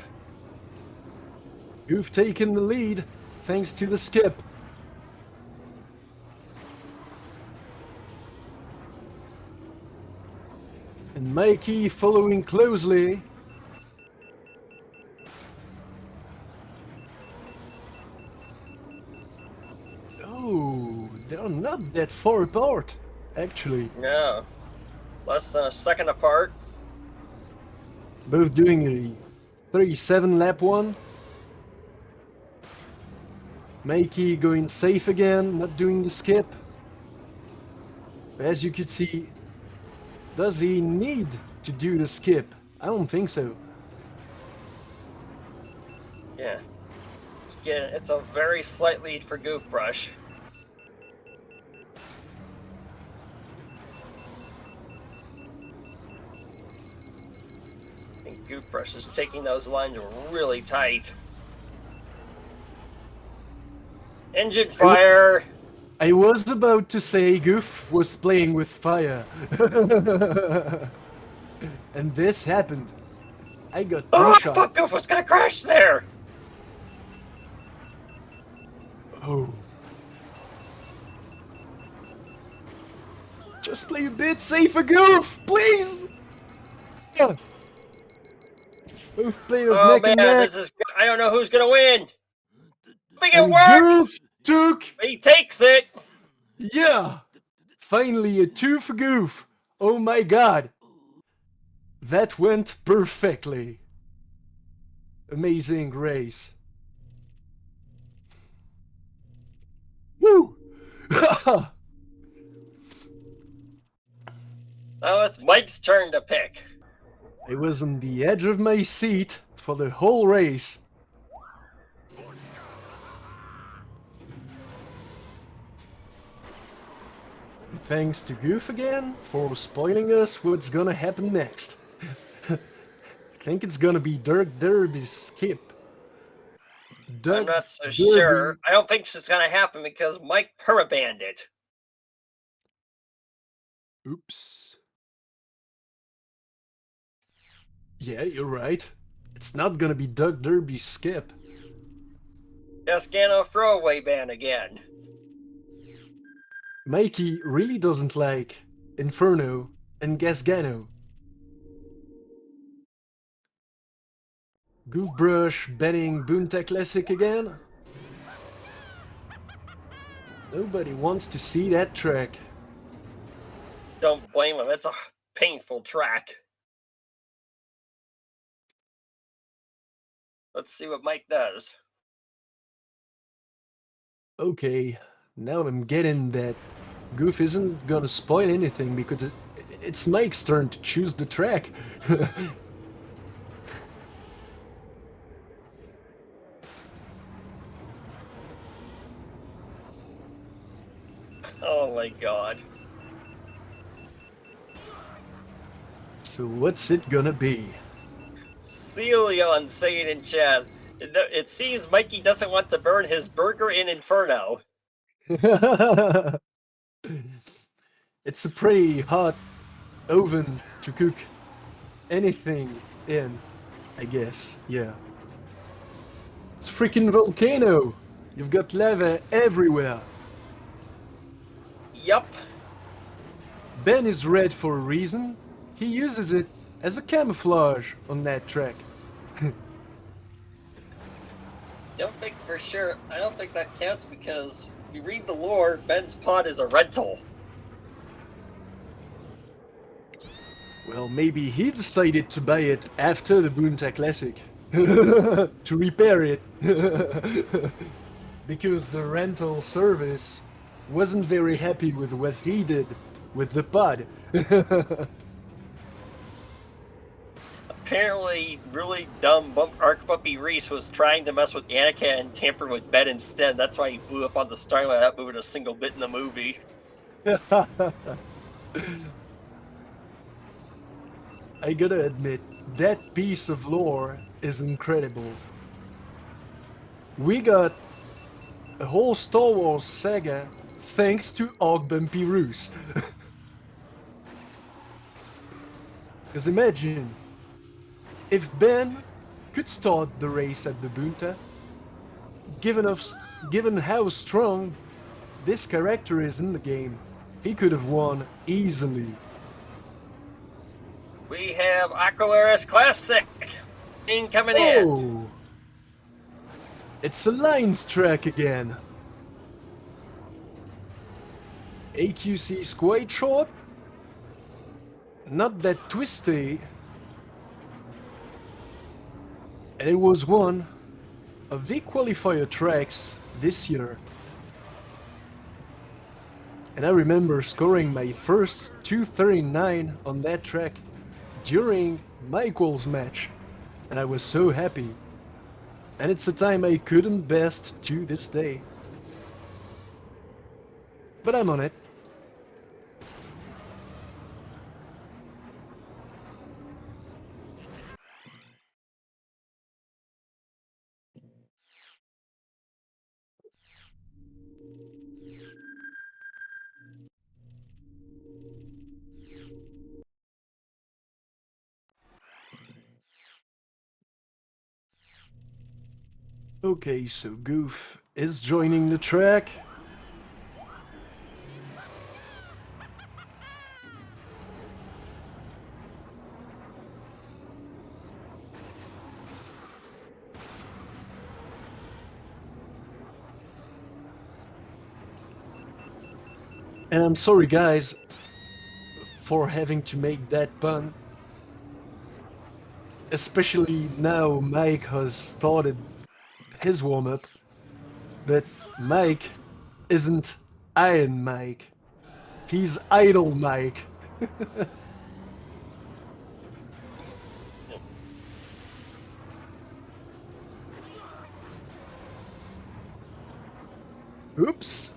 Goof taking the lead thanks to the skip. And Mikey following closely. Oh, they're not that far apart, actually. No. Less than a second apart. Both doing a 37 lap one. Mikey going safe again, not doing the skip. As you could see, does he need to do the skip? I don't think so. Yeah. Again, it's a very slight lead for Goofbrush. And Goofbrush is taking those lines really tight. Engine fire! I was about to say Goof was playing with fire. And this happened. I got Oh, I one-shot. thought Goof was gonna crash there! Oh. Just play a bit safer, Goof, please! Yeah. Both players Oh neck man, and neck. this is. I don't know who's gonna win! I think it And Goof works! took. He takes it! Yeah! Finally, a 2 for Goof. Oh my god. That went perfectly. Amazing race. Woo! Now it's Mike's turn to pick. I was on the edge of my seat for the whole race. And thanks to Goof again for spoiling us what's gonna happen next. I think it's gonna be Dirt Derby Skip. I'm not so sure. I don't think it's gonna happen because Mike permabanned it. Oops. Yeah, you're right. It's not gonna be Doug Derby Skip. Gasgano throwaway ban again. Mikey really doesn't like Inferno and Gasgano. Goofbrush banning Boonta Classic again? Nobody wants to see that track. Don't blame him. It's a painful track. Let's see what Mike does. Okay, now I'm getting that Goof isn't gonna spoil anything because it's Mike's turn to choose the track. Oh my god. So what's it gonna be? Celion saying in chat, it seems Mikey doesn't want to burn his burger in Inferno. It's a pretty hot oven to cook anything in, I guess, yeah. It's a freaking volcano! You've got lava everywhere! Yup. Ben is red for a reason. He uses it as a camouflage on that track. Don't think for sure. I don't think that counts because if you read the lore, Ben's pod is a rental. Well, maybe he decided to buy it after the Boonta Classic. To repair it. Because the rental service wasn't very happy with what he did with the pod. Apparently, really dumb Arc Bumpy Reese was trying to mess with Anakin and tamper with Ben instead. That's why he blew up on the start without moving a single bit in the movie. I gotta admit, that piece of lore is incredible. We got a whole Star Wars saga thanks to Arc Bumpy Roos. Because imagine, if Ben could start the race at the Boonta, given how strong this character is in the game, he could have won easily. We have Aqualaris Classic coming in. Oh! It's a Lines track again. AQC's quite short. Not that twisty. And it was one of the qualifier tracks this year. And I remember scoring my first 239 on that track during Michael's match. And I was so happy. And it's a time I couldn't best to this day. But I'm on it. Okay, so Goof is joining the track. And I'm sorry, guys, for having to make that pun. Especially now Mike has started his warm-up. But Mike isn't Iron Mike. He's Idle Mike. Oops.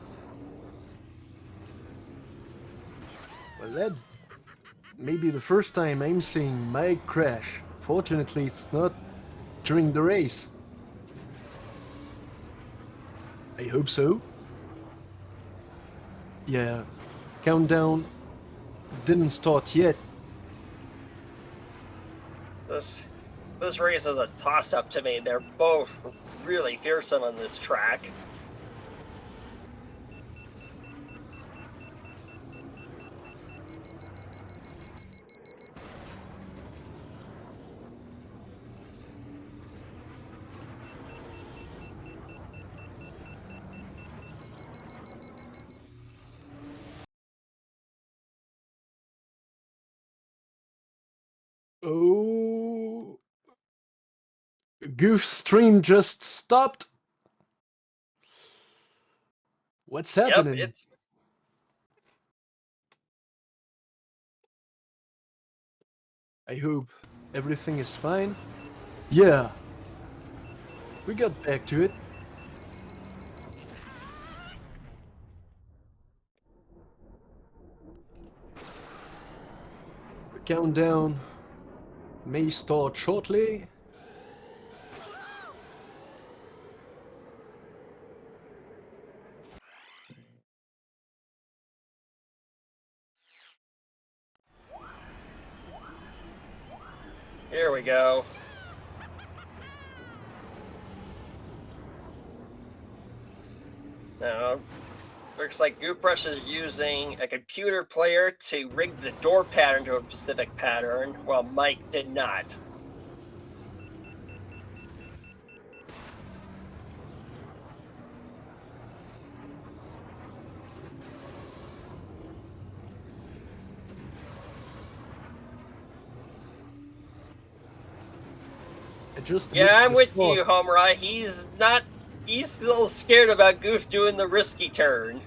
Well, that's maybe the first time I'm seeing Mike crash. Fortunately, it's not during the race. I hope so. Yeah, countdown didn't start yet. This race is a toss-up to me. They're both really fearsome on this track. Oh, Goof's stream just stopped. What's Yep, happening? I hope everything is fine. Yeah, we got back to it. The countdown may start shortly. Here we go. Now, looks like goofbrush is using a computer player to rig the door pattern to a specific pattern, while Mike did not. I just Yeah, missed I'm the with you, start. Homura. He's a little scared about Goof doing the risky turn.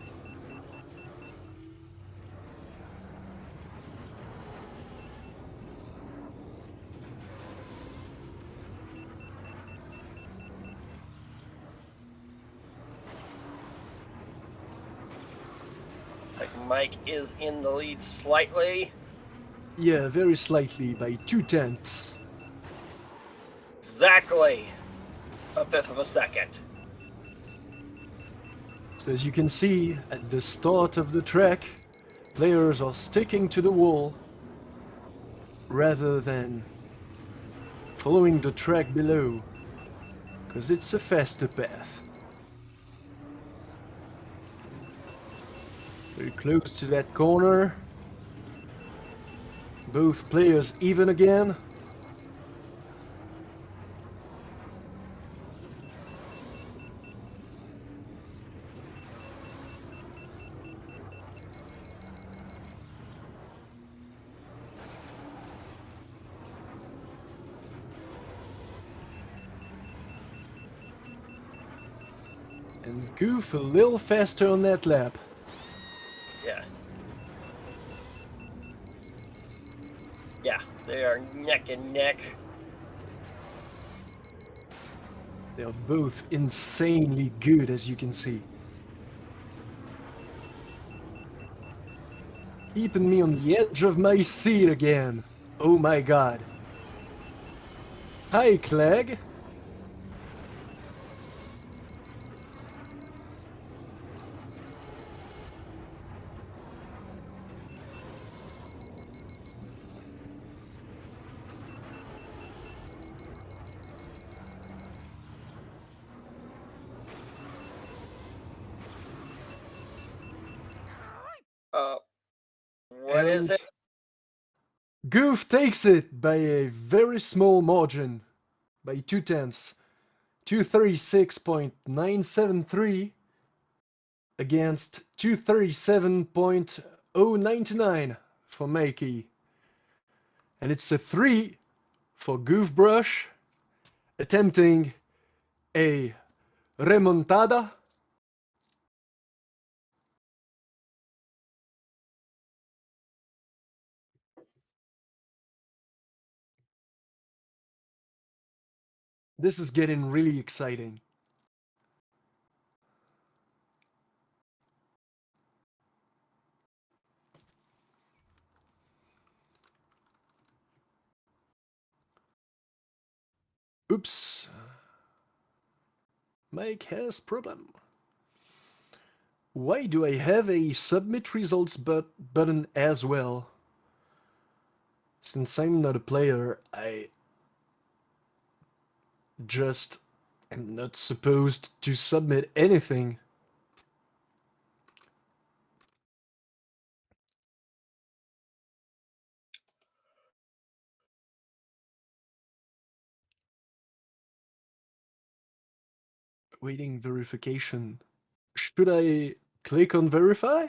Like Mike is in the lead slightly. Yeah, very slightly by 0.2. Exactly a fifth of a second. So as you can see, at the start of the track, players are sticking to the wall rather than following the track below, because it's a faster path. Very close to that corner. Both players even again. And Goof a little faster on that lap. Yeah. Yeah, they are neck and neck. They are both insanely good, as you can see. Keeping me on the edge of my seat again. Oh my god. Hi, Clegg. What is it? Goof takes it by a very small margin, by 2/10, 236.973 against 237.099 for Mikey. And it's a 3 for Goofbrush, attempting a remontada. This is getting really exciting. Oops. Mike has problem. Why do I have a submit results button as well? Since I'm not a player, I just am not supposed to submit anything. Waiting verification. Should I click on verify?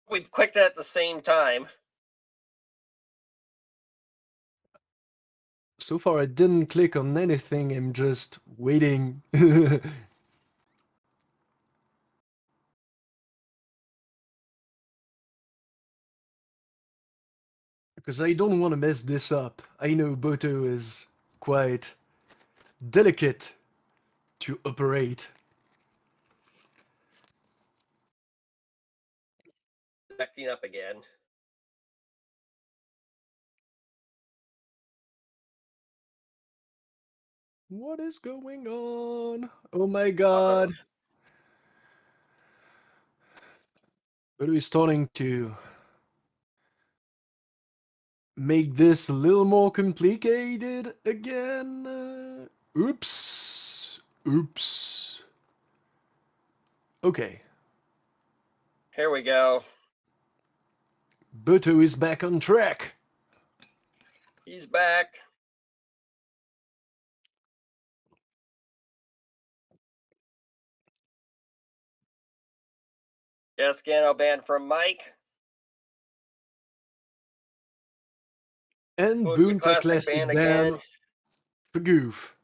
We clicked it at the same time. So far I didn't click on anything, I'm just waiting. Because I don't want to mess this up. I know Boto is quite delicate to operate. Acting up again. What is going on? Oh my god. Boto is starting to make this a little more complicated again. Oops. Oops. Okay. Here we go. Boto is back on track. He's back. Gasgano banned from Mike. And Boonta Boonta Classic Classic ban ban again. for Goof.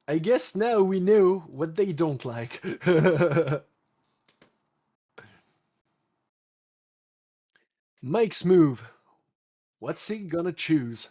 I guess now we know what they don't like. Mike's move. What's he gonna choose?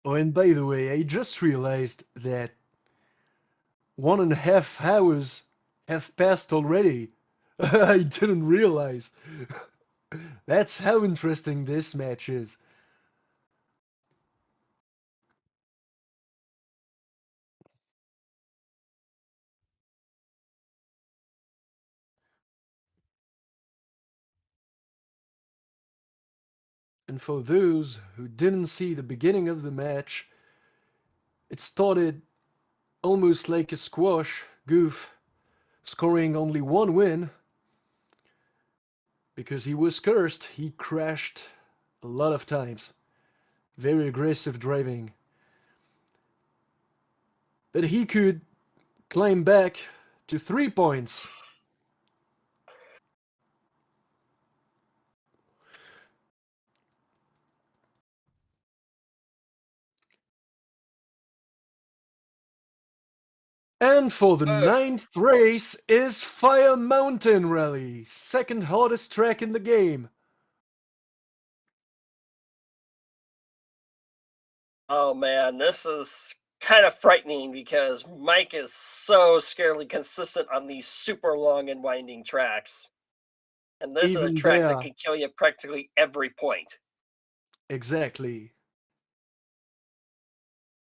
Oh, and by the way, I just realized that 1.5 hours have passed already. I didn't realize. That's how interesting this match is. And for those who didn't see the beginning of the match, it started almost like a squash. Goof scoring only one win. Because he was cursed, he crashed a lot of times. Very aggressive driving. But he could climb back to 3 points. And for the 9th race is Fire Mountain Rally, second hardest track in the game. Oh man, this is kind of frightening because Mike is so scarily consistent on these super long and winding tracks. And this is a Even track that there, can kill you practically every point. exactly.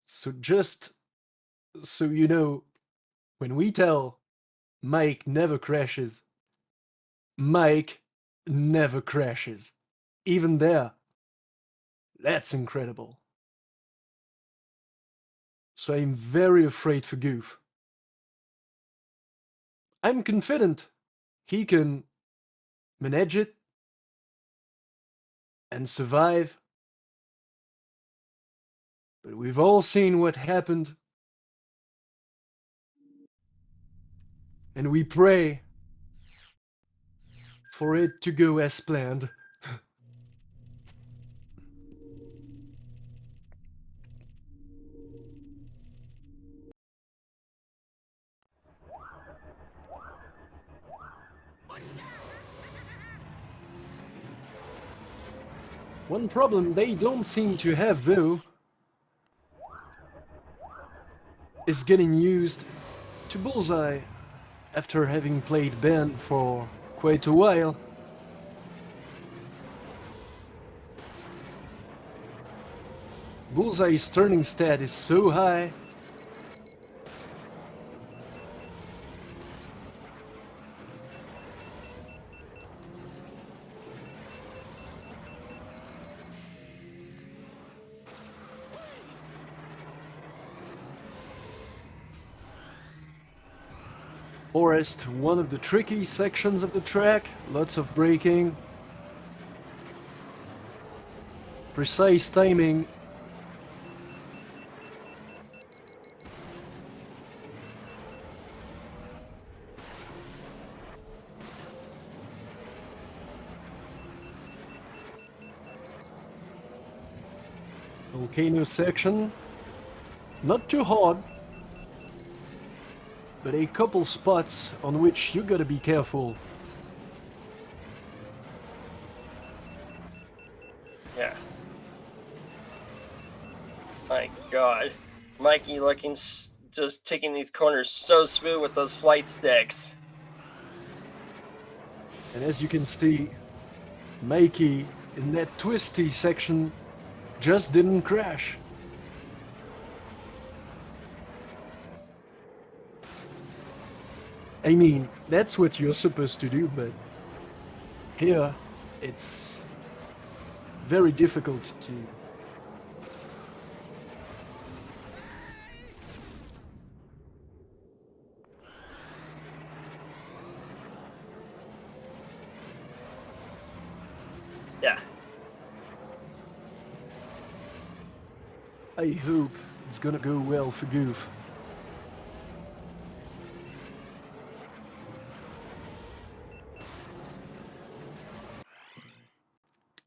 So just so you know, when we tell Mike never crashes, Mike never crashes. Even there. That's incredible. So I'm very afraid for Goof. I'm confident he can manage it and survive. But we've all seen what happened. And we pray for it to go as planned. One problem they don't seem to have, though, is getting used to Bullseye after having played Ben for quite a while. Bullseye's turning stat is so high. Forest, one of the tricky sections of the track, lots of braking, precise timing. Volcano section, not too hard, but a couple spots on which you gotta be careful. Yeah. My God. Mikey looking just taking these corners so smooth with those flight sticks. And as you can see, Mikey in that twisty section just didn't crash. I mean, that's what you're supposed to do, but here it's very difficult to. Yeah. I hope it's gonna go well for Goof.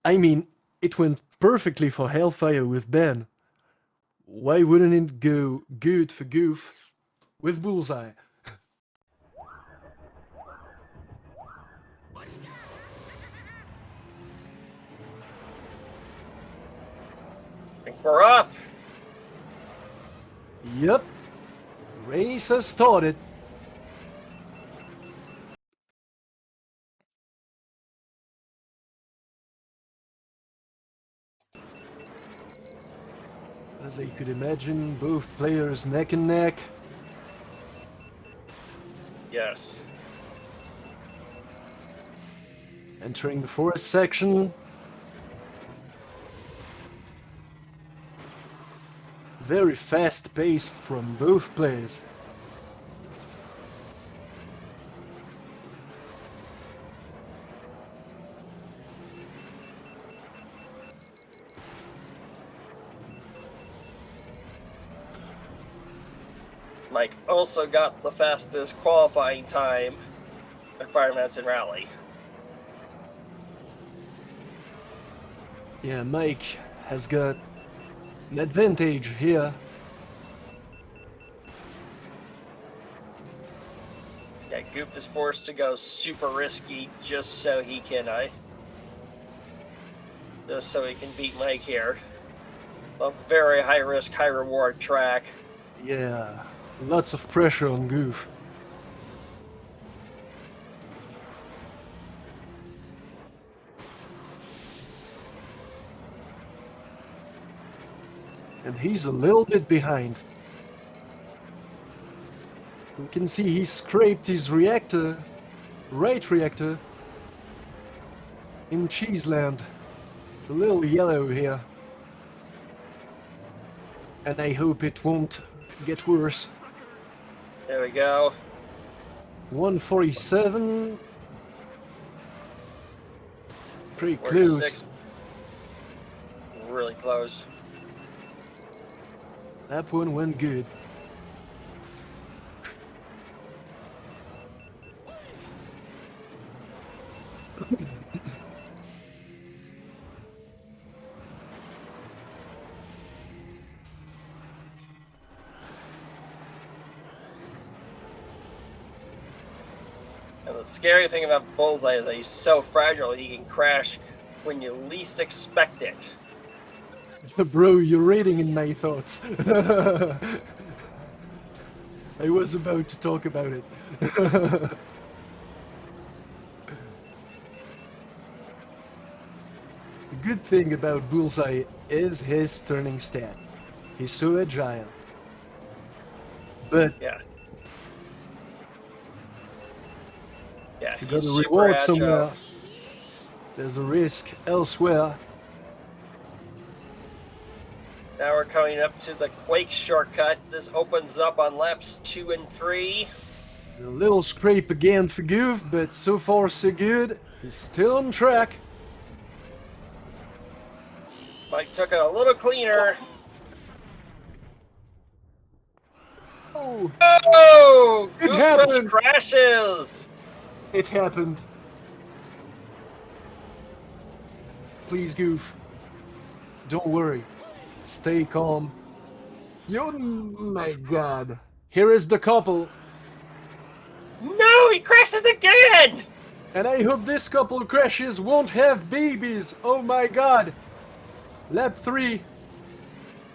I mean, it went perfectly for Hellfire with Ben. Why wouldn't it go good for Goof with Bullseye? I think we're off. Yep, race has started. As I could imagine, both players neck and neck. Yes. Entering the forest section. Very fast pace from both players. Mike also got the fastest qualifying time at Fire Mountain Rally. Yeah, Mike has got an advantage here. Yeah, Goof is forced to go super risky just so he can beat Mike here. A very high risk, high reward track. Yeah, lots of pressure on Goof. And he's a little bit behind. You can see he scraped his reactor, right reactor, in Cheeseland. It's a little yellow here. And I hope it won't get worse. There we go. 147. Pretty 46. close. Really close. That one went good. And the scary thing about Bullseye is that he's so fragile he can crash when you least expect it. Bro, you're reading in my thoughts. I was about to talk about it. The good thing about Bullseye is his turning stat. He's so agile. But Yeah. Yeah, if you he's got a super reward agile. somewhere, there's a risk elsewhere. Now we're coming up to the Quake shortcut. This opens up on laps 2 and 3. A little scrape again for Goof, but so far so good. He's still on track. Mike took it a little cleaner. Oh, Oh! It Goofbrush happened! crashes! it happened. Please, Goof. Don't worry. Stay calm. Oh my god. Here is the couple. No, he crashes again! And I hope this couple crashes won't have babies. Oh my god. Lap 3.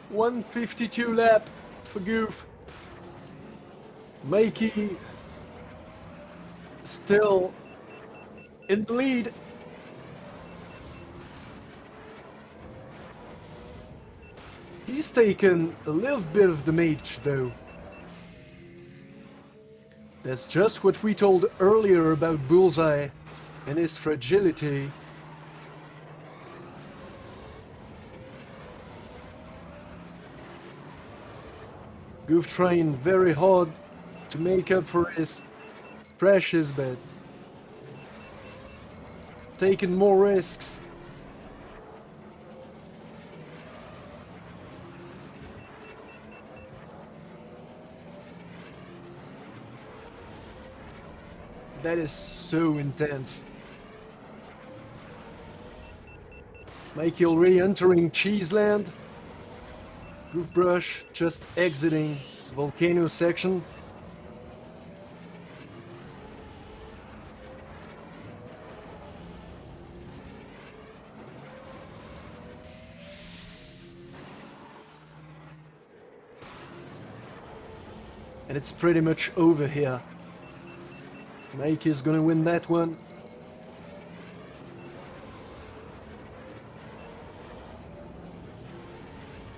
152 lap for Goof. Mikey still in the lead. He's taken a little bit of damage though. That's just what we told earlier about Bullseye and his fragility. Goof trying very hard to make up for his crashes, but taking more risks. That is so intense. Mikey already entering Cheeseland. Goofbrush just exiting Volcano section. And it's pretty much over here. Mike is gonna win that one.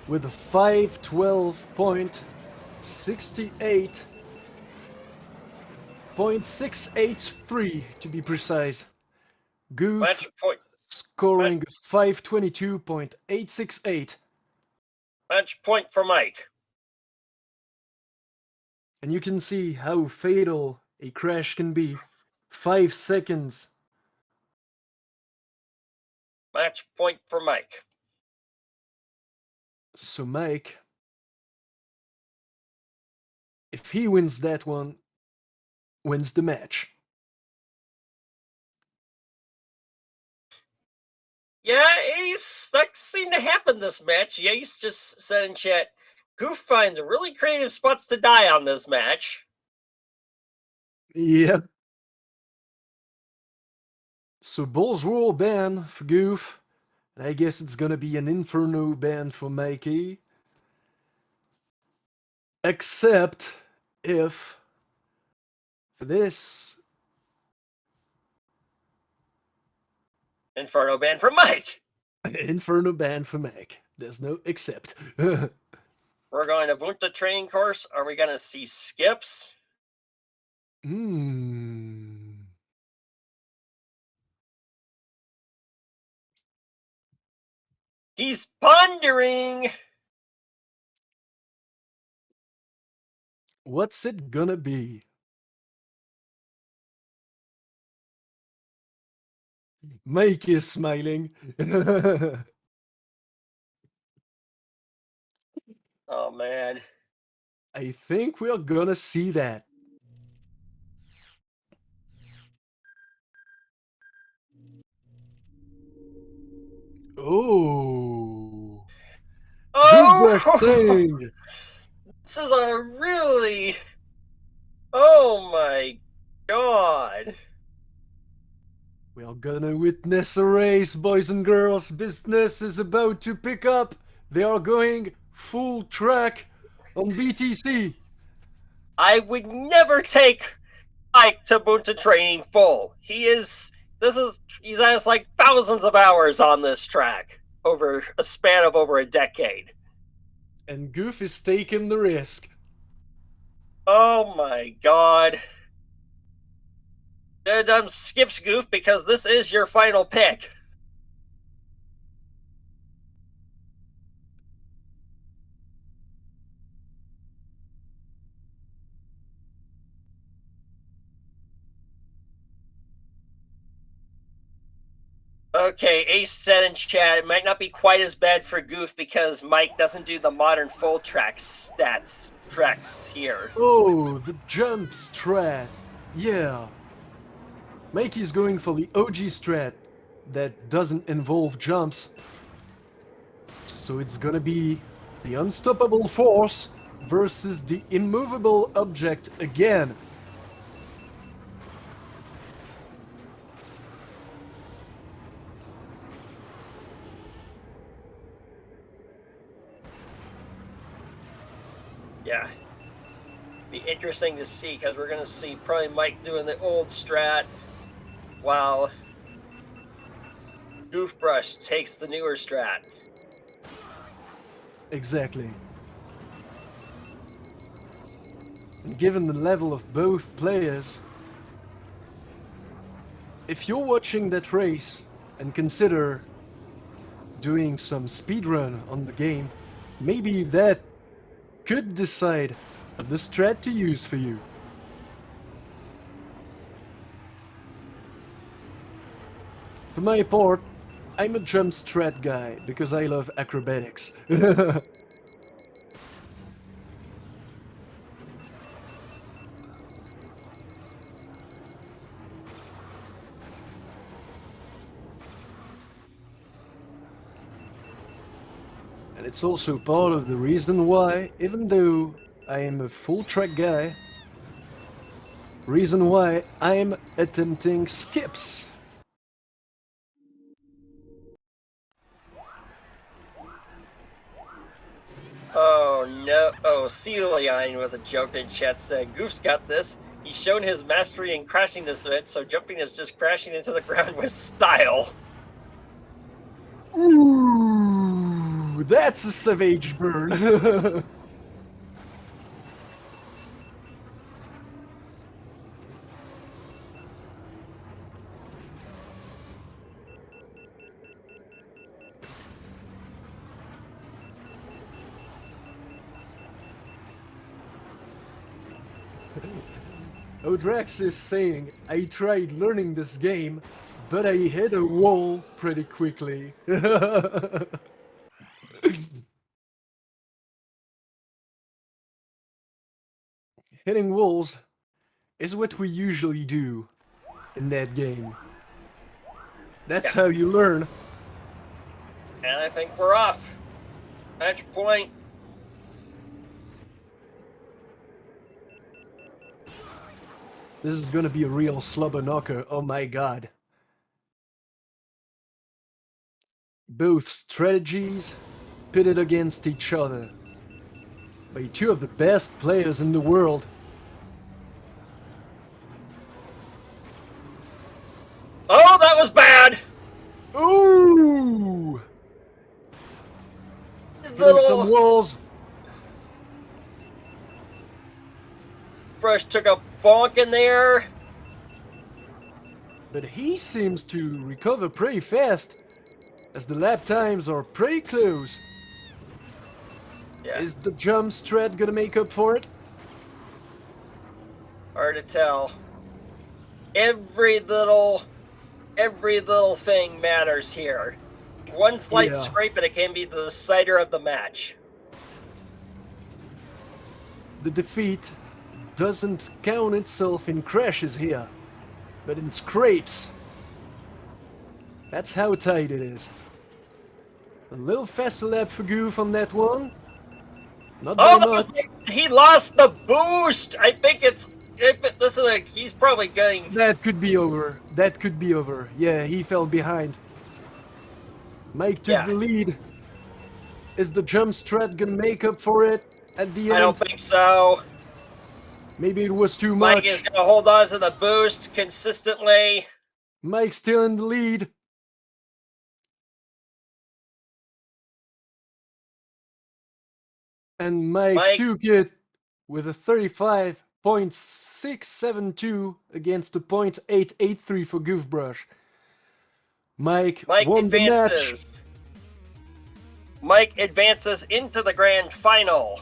With a 512.68.683 to be precise. Goof Match point. scoring 522.868. Match point for Mike. And you can see how fatal a crash can be. 5 seconds. Match point for Mike. So Mike, if he wins that one, wins the match. Yeah, Ace, that seemed to happen this match. Ace just said in chat, Goof finds really creative spots to die on this match. Yep. So Bull's Roll ban for Goof. And I guess it's gonna be an Inferno ban for Mikey. Except if this Inferno ban from Mike. Inferno ban for Mac. There's no except. We're going to boot the training course. Are we going to see skips? He's pondering. What's it gonna be? Mike is smiling. Oh, man. I think we're gonna see that. Oh. Goofbrush Oh, saying. this is a really. Oh my god. We are gonna witness a race, boys and girls. Business is about to pick up. They are going full track on BTC. I would never take Mike to boot the training full. He has like thousands of hours on this track over a span of over a decade. And Goof is taking the risk. Oh my god. Skips Goof because this is your final pick. Okay, Ace said in chat, it might not be quite as bad for Goof because Mike doesn't do the modern full track stats tracks here. Oh, the jump strat. Yeah. Mikey's going for the OG strat that doesn't involve jumps. So it's gonna be the unstoppable force versus the immovable object again. Yeah. Be interesting to see because we're gonna see probably Mike doing the old strat while Goofbrush takes the newer strat. Exactly. And given the level of both players, if you're watching that race and consider doing some speedrun on the game, maybe that could decide of the strat to use for you. For my part, I'm a jump strat guy because I love acrobatics. And it's also part of the reason why, even though I am a full track guy, reason why I'm attempting skips. Oh no! Oh, Celiine was a joke in chat said, Goof's got this. He's shown his mastery in crashing this event, so jumping is just crashing into the ground with style. Ooh, that's a savage burn. Odrax is saying, I tried learning this game, but I hit a wall pretty quickly. Hitting walls is what we usually do in that game. That's how you learn. And I think we're off. Match point. This is gonna be a real slobber knocker, oh my god. Both strategies pitted against each other. by two of the best players in the world. Oh, that was bad! Ooh! Hitting some walls. Fresh took a bonk in there. But he seems to recover pretty fast, as the lap times are pretty close. Yeah. Is the jump strat gonna make up for it? Hard to tell. Every little thing matters here. One slight scrape and it can be the decider of the match. The defeat doesn't count itself in crashes here, but in scrapes. That's how tight it is. A little faster lap for Goof on that one. Not very much. He lost the boost. I think he's probably getting. That could be over. That could be over. Yeah, he fell behind. Mike took the lead. Is the jump strat gonna make up for it at the end? I don't think so. Maybe it was too much. Mike is gonna hold on to the boost consistently. Mike's still in the lead. And Mike took it with a 35.672 against a 0.883 for goofbrush. Mike won the match. Mike advances into the grand final.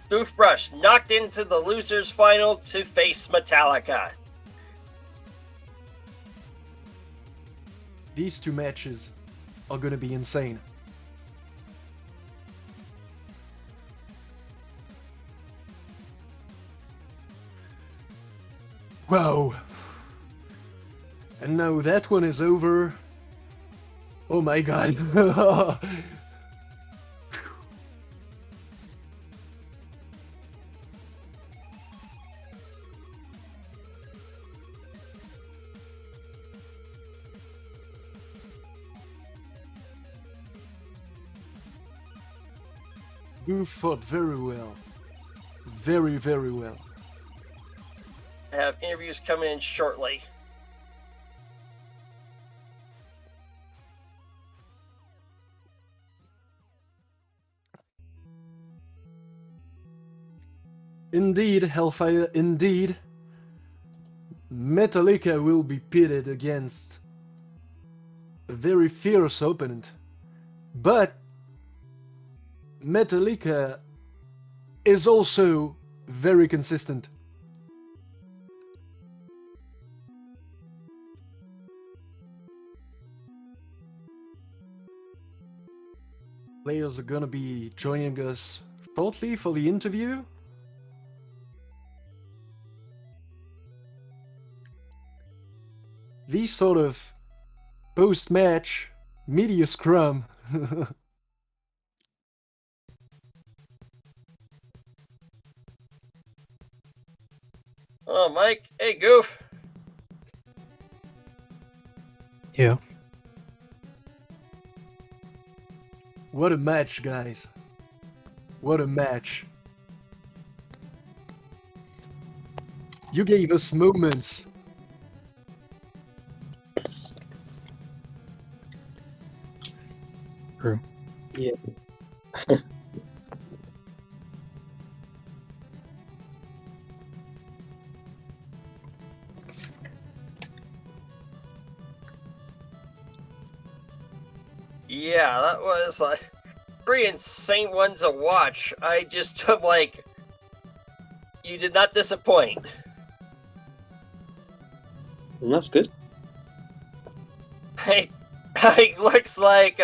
Goofbrush knocked into the losers final to face Metallica. These two matches are gonna be insane. Wow. And now that one is over. Oh my god. Goof fought very well. Very, very well. I have interviews coming in shortly. Indeed, Hellfire, indeed. Metallica will be pitted against a very fierce opponent. But Metallica is also very consistent. Players are gonna be joining us shortly for the interview. These sort of post-match media scrum. Oh, Mike. Hey, Goof. Yeah. What a match, guys. What a match. You gave us moments. True. Yeah. Yeah, that was like pretty insane one to watch. I'm like, you did not disappoint. And that's good. It looks like,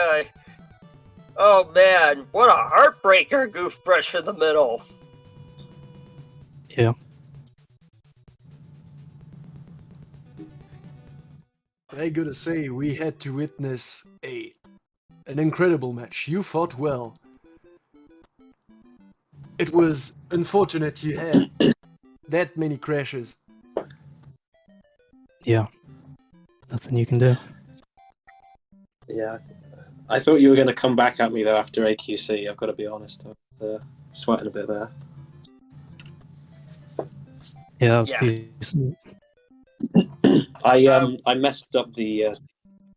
oh man, what a heartbreaker, Goofbrush in the middle. Yeah. I gotta say, we had to witness an incredible match. You fought well. It was unfortunate you had that many crashes. Yeah. Nothing you can do. Yeah. I thought you were going to come back at me, though, after AQC. I've got to be honest. Sweating a bit there. Yeah, that was Yeah. decent. I messed up the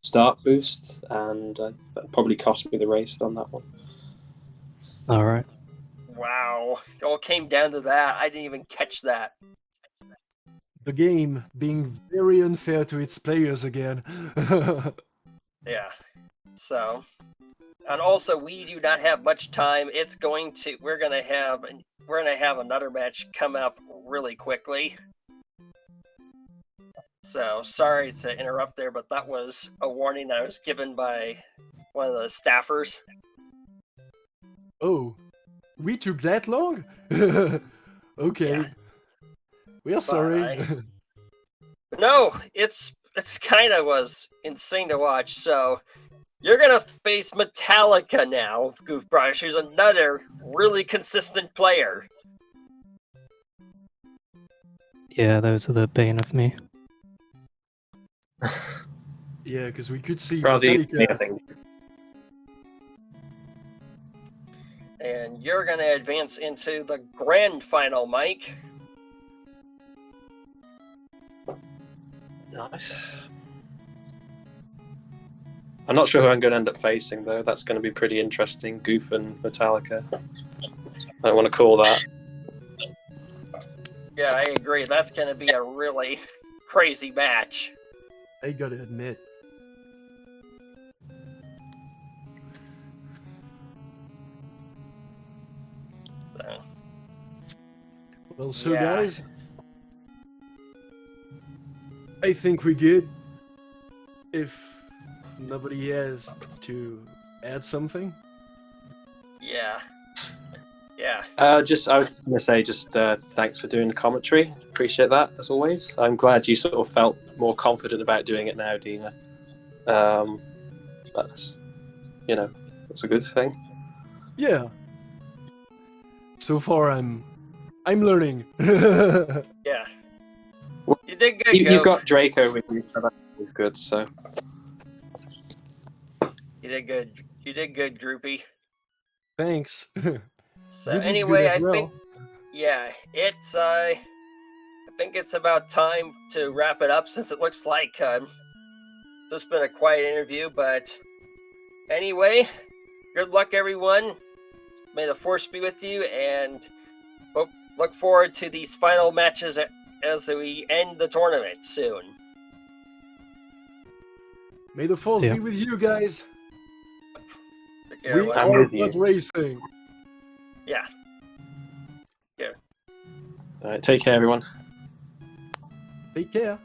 start boost, and that probably cost me the race on that one. All right. Wow. It all came down to that. I didn't even catch that. The game being very unfair to its players again. Yeah. So, and also we do not have much time. We're gonna have another match come up really quickly. So sorry to interrupt there, but that was a warning I was given by one of the staffers. Oh, we took that long? Okay. Yeah. We are sorry. No, it's kind of was insane to watch. So you're gonna face Metallica now, Goofbrush, who's another really consistent player. Yeah, those are the bane of me. Yeah, because we could see Rather Metallica. thing. And you're gonna advance into the grand final, Mike. Nice. I'm not sure who I'm going to end up facing, though. That's going to be pretty interesting. Goof and Metallica. I don't want to call that. Yeah, I agree. That's gonna be a really crazy match. I gotta admit. So, Well, so Yeah. guys, I think we good. If nobody has to add something. yeah. Yeah. I was just going to say, thanks for doing the commentary. Appreciate that, as always. I'm glad you sort of felt more confident about doing it now, Dina. That's a good thing. Yeah. So far, I'm learning. Yeah. You did good, You've Goof. got Draco with you, so that's good. So You did good. You did good, Droopy. Thanks. So You did anyway, good as I well. think it's I think it's about time to wrap it up since it looks like this has been a quiet interview. But anyway, good luck, everyone. May the force be with you, and look forward to these final matches as we end the tournament soon. May the force See ya. be with you guys. Take care, We everyone. I'm are with you. Blood Racing. Yeah. all right, take care, everyone. Take care.